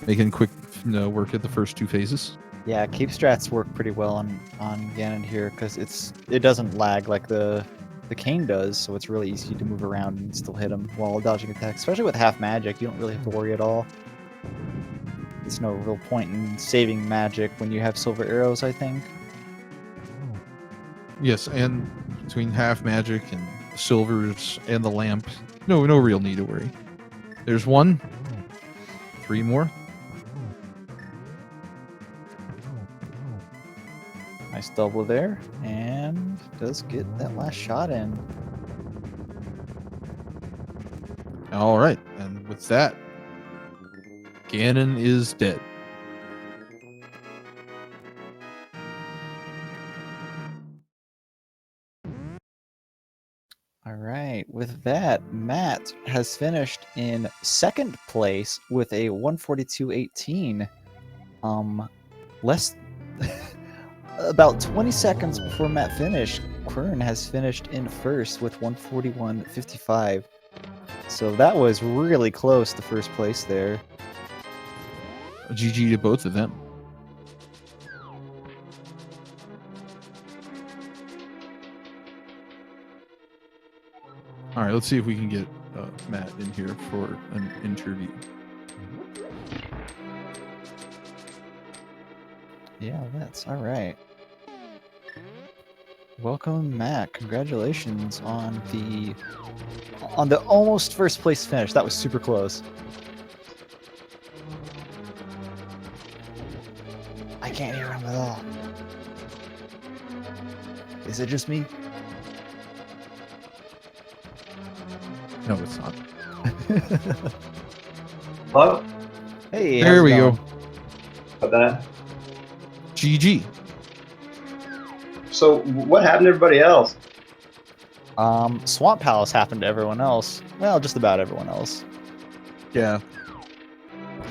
Making quick work at the first two phases. Yeah, cape strats work pretty well on Ganon here because it doesn't lag like the cane does, so it's really easy to move around and still hit him while dodging attacks. Especially with half magic, you don't really have to worry at all. There's no real point in saving magic when you have silver arrows, I think. Yes, and between half magic and silvers and the lamp, no real need to worry. There's one. 3 more. Nice double there, and does get that last shot in. All right, and with that, Ganon is dead. All right, with that, Matt has finished in second place with a 142.18. Less about 20 seconds before Matt finished, Quern has finished in first with 141.55. So that was really close to first place there. GG to both of them. All right, let's see if we can get Matt in here for an interview. Yeah, that's all right. Welcome, Matt. Congratulations on the almost first place finish. That was super close. I can't hear him at all. Is it just me? No, it's not. Hello? Hey, There we go. About that. GG. So what happened to everybody else? Swamp Palace happened to everyone else. Well, just about everyone else. Yeah.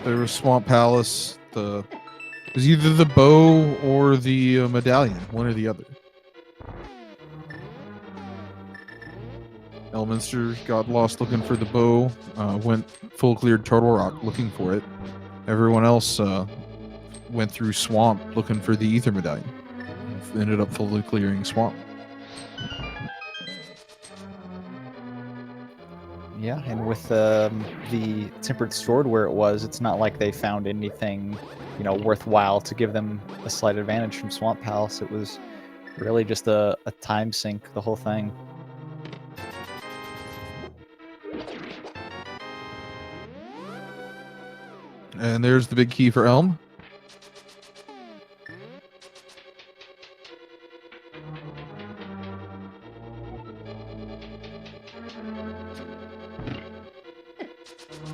There was Swamp Palace. It was either the bow or the medallion, one or the other. Elminster got lost looking for the bow, went full cleared Turtle Rock looking for it. Everyone else went through Swamp looking for the Ether Medallion. Ended up fully clearing Swamp. Yeah, and with the Tempered Sword where it was, it's not like they found anything, worthwhile to give them a slight advantage from Swamp Palace. It was really just a time sink, the whole thing. And there's the big key for Elm.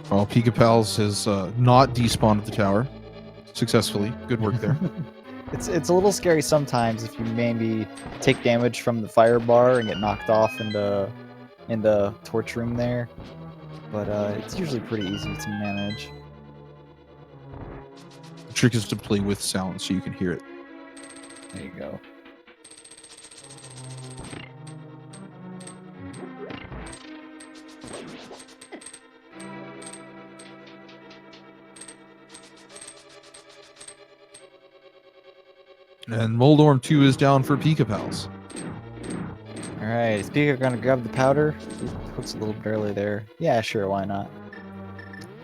Well, Pika Pals has not despawned at the tower. successfully. Good work there. It's a little scary sometimes if you maybe take damage from the fire bar and get knocked off in the torch room there, but it's usually pretty easy to manage. The trick is to play with sound so you can hear it. There you go. And Moldorm 2 is down for Pika Pals. All right, is Pika gonna grab the powder? Hook's a little bit early there. Yeah, sure, why not?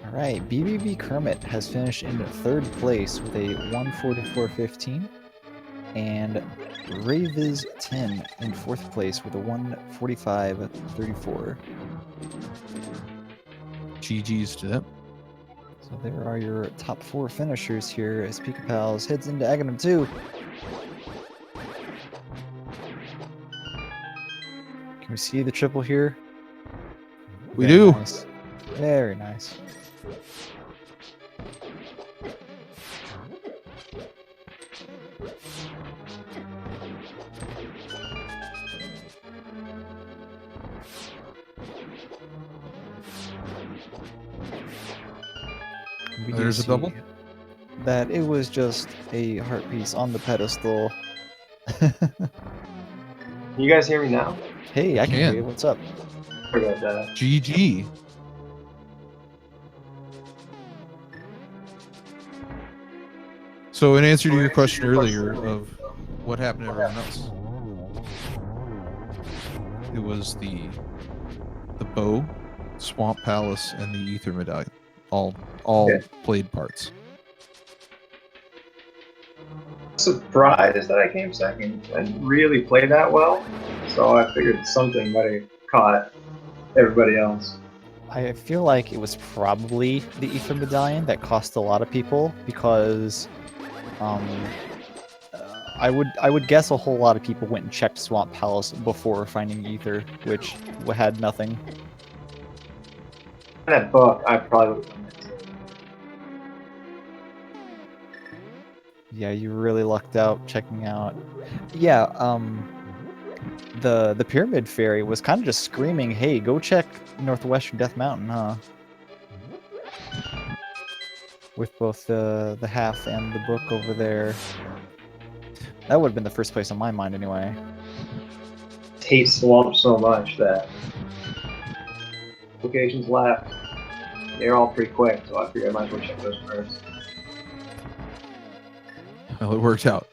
All right, BBB Kermit has finished in third place with a 144.15, and Raviz 10 in fourth place with a 145.34. GG's to them. So there are your top 4 finishers here as Pika Pals heads into Aghanim 2. Can we see the triple here? We Very do. Nice. Very nice. We do There's a double. see that it was just a heart piece on the pedestal. You guys hear me now? Hey, I can hear Can. you. What's up? Sorry about that. GG. So in answer to your question earlier of what happened to everyone else, it was the bow, Swamp Palace, and the Ether Medallion. All Okay. played parts. Surprised that I came second and really played that well. So I figured something might have caught everybody else. I feel like it was probably the Ether Medallion that cost a lot of people because I would guess a whole lot of people went and checked Swamp Palace before finding Ether, which had nothing. That book, I probably would have done that too. Yeah, you really lucked out checking out. Yeah, the Pyramid Fairy was kind of just screaming, "Hey, go check Northwestern Death Mountain, huh?" With both the half and the book over there. That would have been the first place on my mind anyway. Hate Swamp so much that locations left. They're all pretty quick, so I figured I might as well check those first. Well, it worked out.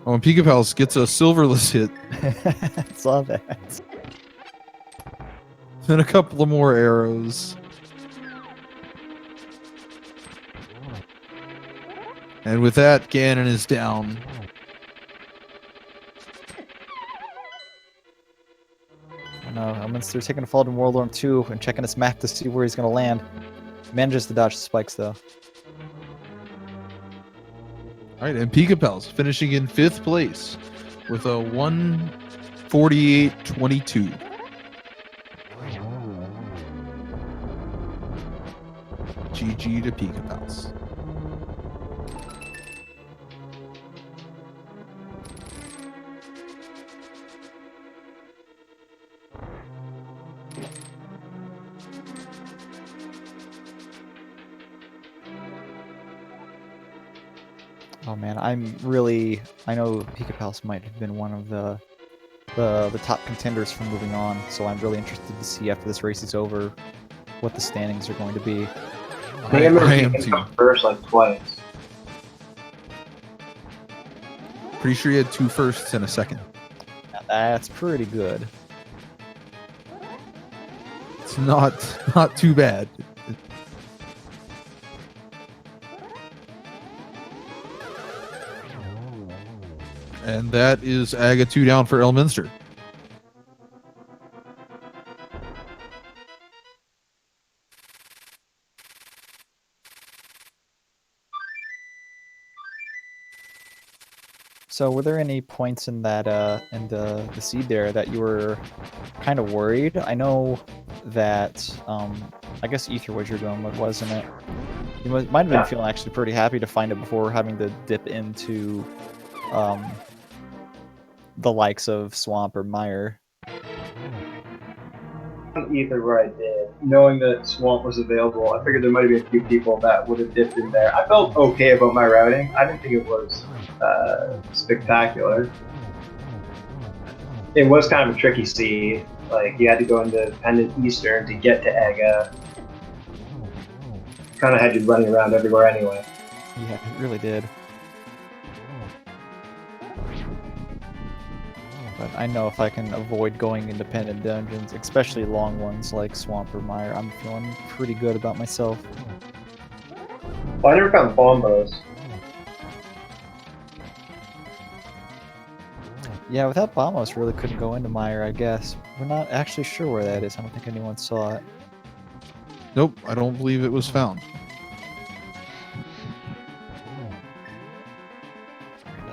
Oh, and Pika Pals gets a silverless hit, Saw that. then a couple of more arrows. And with that, Ganon is down. I know, Elminster taking a fall to World War 2 and checking his map to see where he's going to land. Manages to dodge the spikes, though. All right, and Pika Pals finishing in 5th place with a 148.22. GG to Pika Pals. Oh man, I know Pika Pals might have been one of the top contenders for moving on, so I'm really interested to see after this race is over what the standings are going to be. I think I remember I am being too. first like twice. Pretty sure he had 2 firsts and a second. Now, that's pretty good. It's not too bad. And that is Aga 2 down for Elminster. So were there any points in that in the seed there that you were kind of worried? I know that I guess Ether was your going with, wasn't it? You might have been Yeah. feeling actually pretty happy to find it before having to dip into the likes of Swamp or Mire. Ether where I did, knowing that Swamp was available, I figured there might have been a few people that would have dipped in there. I felt okay about my routing. I didn't think it was spectacular. It was kind of a tricky seed. Like, you had to go into Pendant Eastern to get to Ega. Kind of had you running around everywhere anyway. Yeah, it really did. But I know if I can avoid going independent dungeons, especially long ones like Swamp or Mire, I'm feeling pretty good about myself. Well, I never found bombos. Yeah, without Bombos, really couldn't go into Mire, I guess. We're not actually sure where that is. I don't think anyone saw it. Nope, I don't believe it was found.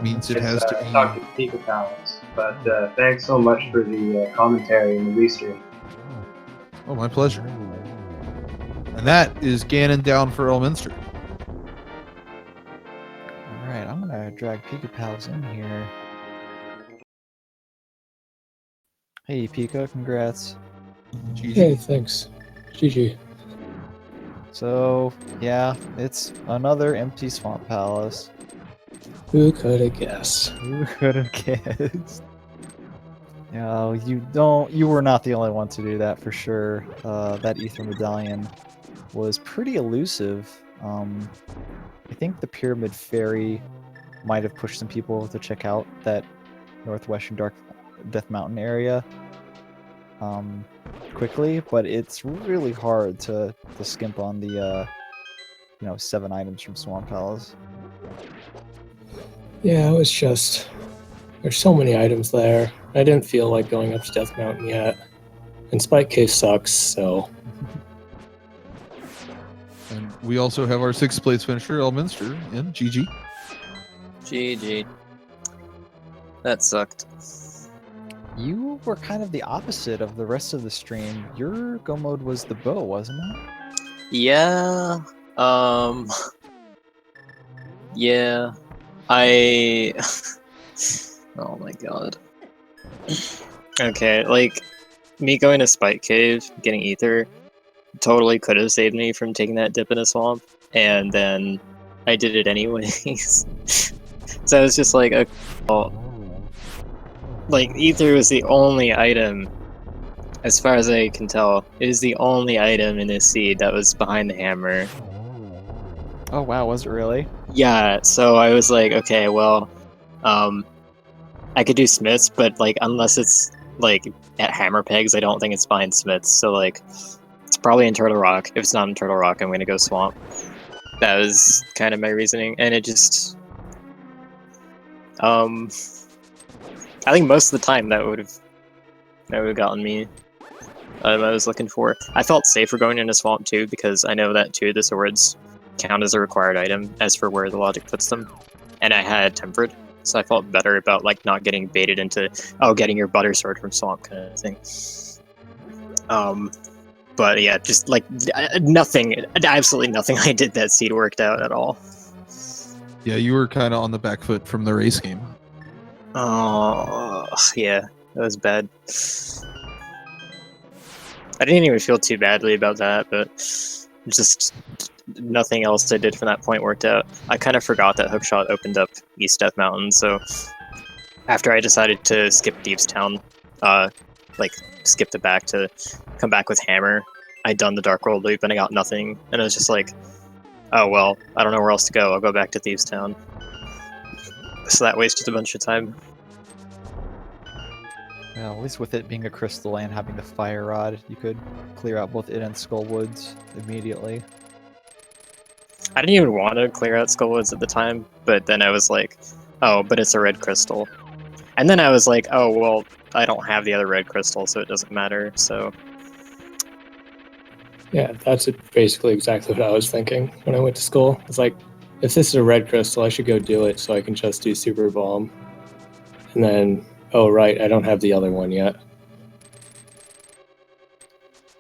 Means it has to be. Talk to Pika Palace. But thanks so much for the commentary and the restream. Oh, my pleasure. And that is Ganon down for Elminster. Alright, I'm gonna drag Pika Pals in here. Hey Pika, congrats. GG. Hey, thanks. GG. So, yeah, it's another empty Swamp Palace. Who could have guessed? Who could have guessed? No, you were not the only one to do that for sure. That Ether Medallion was pretty elusive. I think the Pyramid Fairy might have pushed some people to check out that northwestern Death Mountain area quickly, but it's really hard to skimp on the 7 items from Swamp Palace. Yeah, it was just... There's so many items there. I didn't feel like going up to Death Mountain yet. And Spike Cave sucks, so... And we also have our 6th place finisher, Elminster, in GG. GG. That sucked. You were kind of the opposite of the rest of the stream. Your go mode was the bow, wasn't it? Yeah. Yeah. I... Oh my god. Okay, like, me going to Spike Cave, getting Ether, totally could have saved me from taking that dip in a swamp, and then I did it anyways. So I was just like, okay, well, like, Ether was the only item, as far as I can tell, it was the only item in this seed that was behind the hammer. Oh wow, was it really? Yeah, so I was like, okay, well, I could do Smiths, but, like, unless it's, like, at Hammer Pegs, I don't think it's behind Smiths, so, like, it's probably in Turtle Rock. If it's not in Turtle Rock, I'm gonna go Swamp. That was kind of my reasoning, and it just... I think most of the time that would have gotten me I was looking for. I felt safer going into Swamp too, because I know that 2 of the swords count as a required item, as for where the logic puts them. And I had Tempered, so I felt better about, like, not getting baited into, oh, getting your butter sword from Swamp kind of thing. But yeah, just, like, nothing, absolutely nothing I did that seed worked out at all. Yeah, you were kind of on the back foot from the race game. Oh, yeah, that was bad. I didn't even feel too badly about that, but just nothing else I did from that point worked out. I kind of forgot that Hookshot opened up East Death Mountain, so after I decided to skip Deepstown, like, skipped it back to come back with Hammer, I'd done the Dark World loop and I got nothing, and I was just like, oh well, I don't know where else to go, I'll go back to Thievestown. So that wasted a bunch of time. Well, at least with it being a crystal and having the fire rod, you could clear out both it and Skullwoods immediately. I didn't even want to clear out Skullwoods at the time, but then I was like, oh, but it's a red crystal. And then I was like, oh, well, I don't have the other red crystal, so it doesn't matter, so... Yeah, that's basically exactly what I was thinking when I went to school. It's like, if this is a red crystal, I should go do it so I can just do Super Bomb. And then, oh right, I don't have the other one yet.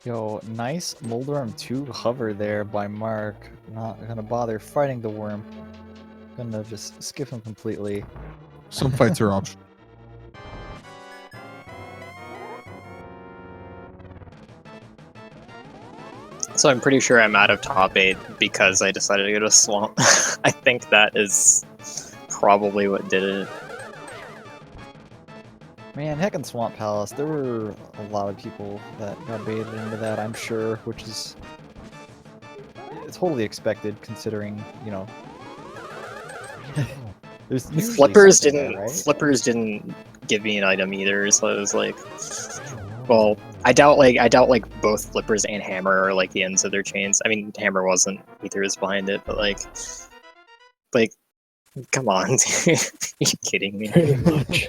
Yo, nice Moldarm 2 hover there by Mark. Not gonna bother fighting the worm. Gonna just skip him completely. Some fights are optional. So I'm pretty sure I'm out of top 8 because I decided to go to Swamp. I think that is probably what did it. Man, heckin' Swamp Palace. There were a lot of people that got baited into that, I'm sure, which is totally expected considering, you know. There's usually Flippers something didn't. there, right? Flippers didn't give me an item either, so it was like, well, I doubt like both Flippers and Hammer are like the ends of their chains. I mean, Hammer wasn't. Ether was behind it, but like, come on, dude. Are you kidding me? Pretty much.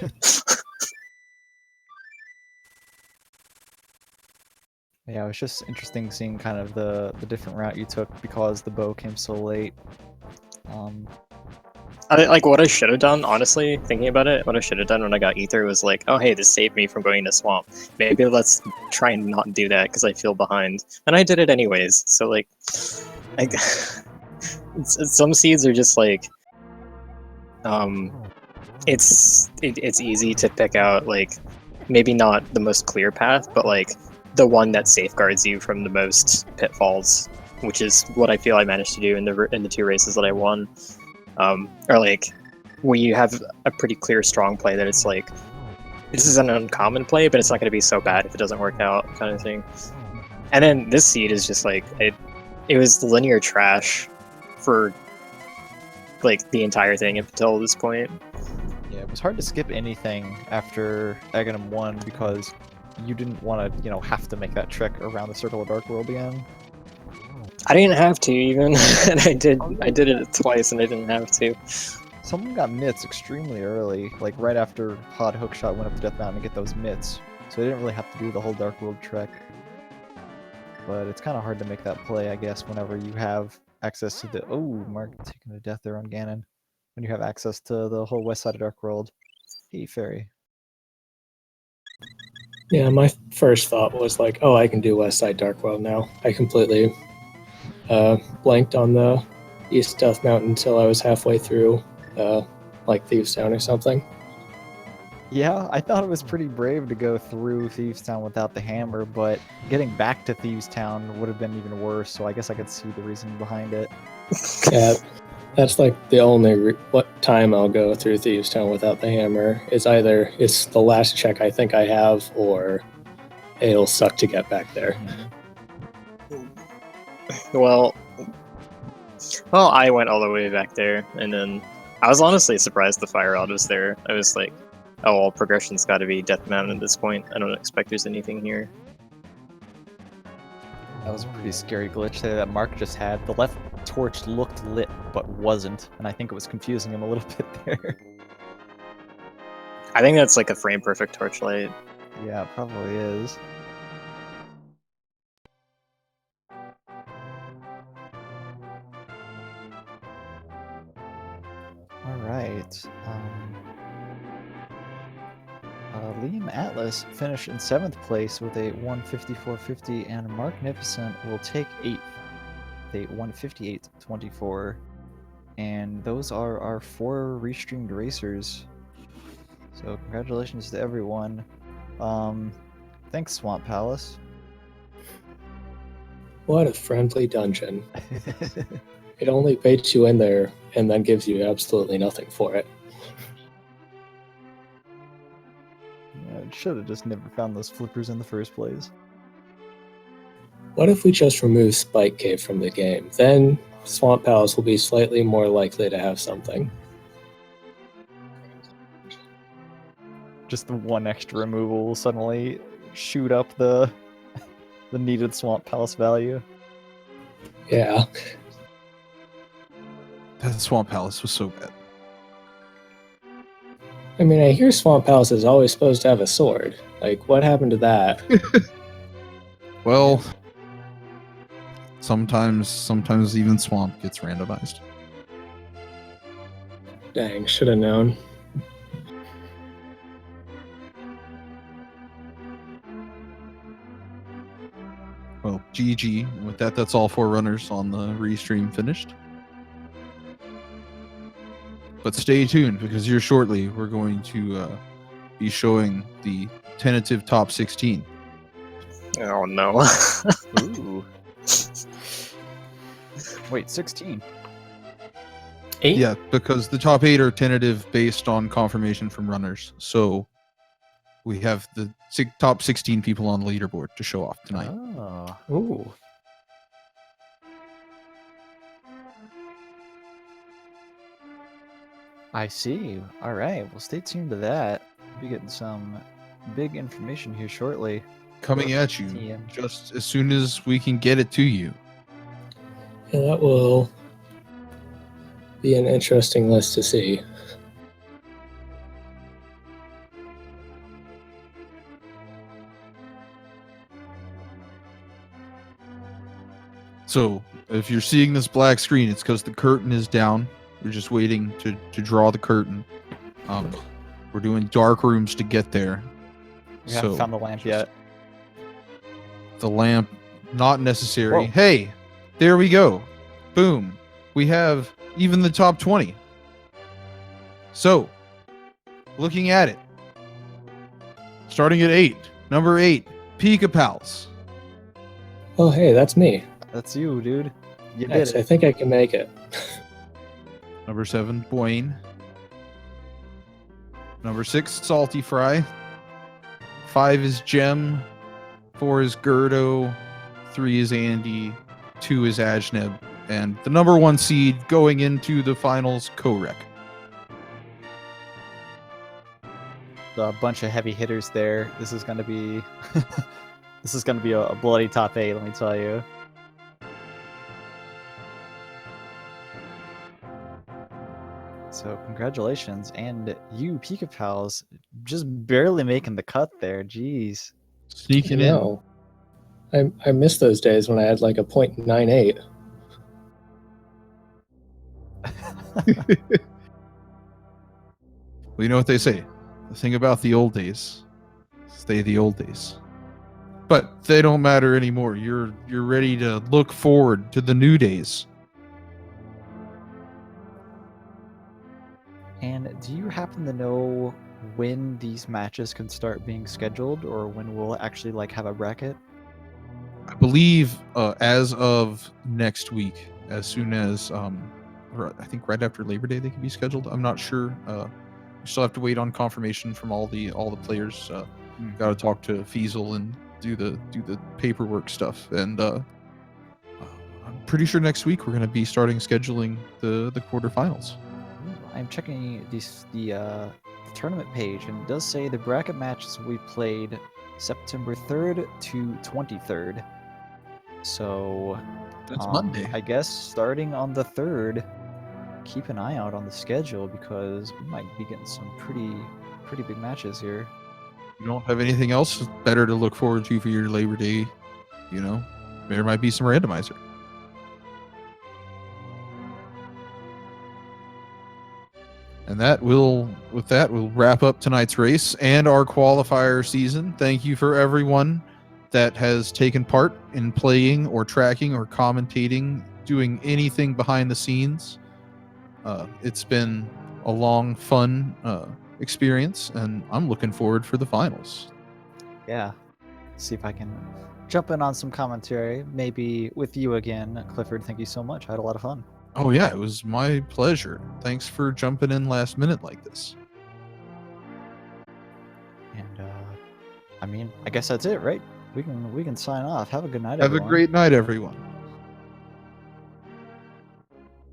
Yeah, it was just interesting seeing kind of the different route you took because the bow came so late. Like what I should have done, honestly, thinking about it, what I should have done when I got Ether was like, oh hey, this saved me from going to Swamp. Maybe let's try and not do that because I feel behind, and I did it anyways. So like some seeds are just like, it's easy to pick out like maybe not the most clear path, but like the one that safeguards you from the most pitfalls, which is what I feel I managed to do in the 2 races that I won. Or like when you have a pretty clear strong play that it's like this is an uncommon play, but it's not going to be so bad if it doesn't work out, kind of thing. And then this seed is just like it was linear trash for like the entire thing up until this point. Yeah, it was hard to skip anything after Aghanim 1 because you didn't want to, you know, have to make that trek around the Circle of Dark World again. I didn't have to even, and I did it twice, and I didn't have to. Someone got mitts extremely early, like right after Hod Hookshot went up to Death Mountain to get those mitts, so they didn't really have to do the whole Dark World trek. But it's kind of hard to make that play, I guess, whenever you have access to the... Oh, Mark taking a death there on Ganon. When you have access to the whole west side of Dark World. Hey, Fairy. Yeah, my first thought was like, oh, I can do West Side Dark World now. I completely blanked on the East Death Mountain until I was halfway through, like Thieves Town or something. Yeah, I thought it was pretty brave to go through Thieves Town without the hammer, but getting back to Thieves Town would have been even worse, so I guess I could see the reason behind it. Yeah, that's like the only time I'll go through Thieves Town without the hammer. Is either it's the last check I think I have, or it'll suck to get back there. Well, I went all the way back there, and then I was honestly surprised the Fire Rod was there. I was like, oh, well, progression's got to be Death Mountain at this point. I don't expect there's anything here. That was a pretty scary glitch there that Mark just had. The left torch looked lit, but wasn't, and I think it was confusing him a little bit there. I think that's like a frame-perfect torchlight. Yeah, it probably is. Alright. Liam Atlas finished in 7th place with a 154.50, and Mark Nificent will take 8th with a 158.24. And those are our 4 restreamed racers. So congratulations to everyone. Thanks, Swamp Palace. What a friendly dungeon. It only baits you in there and then gives you absolutely nothing for it. Yeah, should have just never found those flippers in the first place. What if we just remove Spike Cave from the game? Then Swamp Palace will be slightly more likely to have something. Just the one extra removal will suddenly shoot up the needed Swamp Palace value. Yeah. That Swamp Palace was so bad. I mean, I hear Swamp Palace is always supposed to have a sword. Like, what happened to that? Well, sometimes even Swamp gets randomized. Dang, should have known. GG. And with that, that's all 4 runners on the restream finished. But stay tuned, because here shortly we're going to be showing the tentative top 16. Oh no. Ooh. Wait, 16. 8? Yeah, because the top 8 are tentative based on confirmation from runners. So we have the top 16 people on the leaderboard to show off tonight. Oh. Ooh. I see. All right. Well, stay tuned to that. We'll be getting some big information here shortly. Coming at you TM. just as soon as we can get it to you. Yeah, that will be an interesting list to see. So if you're seeing this black screen, it's because the curtain is down. We're just waiting to draw the curtain. We're doing dark rooms to get there. We haven't found the lamp yet. The lamp, not necessary. Whoa. Hey, there we go. Boom. We have even the top 20. So, looking at it. Starting at 8. Number 8, Pika Pals. Oh, hey, that's me. That's you, dude. You Nice. did I it. think I can make it. Number 7, Dwayne. Number 6, Salty Fry. 5 is Gem. 4 is Gerdo. 3 is Andy. 2 is Ajneb. And the number 1 seed going into the finals, Korek. A bunch of heavy hitters there. This is gonna be this is gonna be a bloody top 8, let me tell you. So congratulations, and you Pika Pals just barely making the cut there. Jeez. Sneaking in. No. I miss those days when I had like a 0.98. Well, you know what they say. The thing about the old days, stay the old days. But they don't matter anymore. You're ready to look forward to the new days. And do you happen to know when these matches can start being scheduled, or when we'll actually like have a bracket? I believe as of next week, as soon as or I think right after Labor Day they can be scheduled. I'm not sure. We still have to wait on confirmation from all the players. Got to talk to Feasel and do the paperwork stuff. And I'm pretty sure next week we're going to be starting scheduling the quarterfinals. I'm checking the tournament page, and it does say the bracket matches we played September 3rd to 23rd. So That's Monday. I guess starting on the 3rd, keep an eye out on the schedule, because we might be getting some pretty big matches here. You don't have anything else better to look forward to for your Labor Day, you know? There might be some randomizer. And with that, we'll wrap up tonight's race and our qualifier season. Thank you for everyone that has taken part in playing or tracking or commentating, doing anything behind the scenes. It's been a long, fun experience, and I'm looking forward for the finals. Yeah. See if I can jump in on some commentary, maybe with you again, Clifford. Thank you so much. I had a lot of fun. Oh yeah, it was my pleasure. Thanks for jumping in last minute like this. And I mean, I guess that's it, right? We can sign off. Have a good night, Have everyone. a great night, everyone.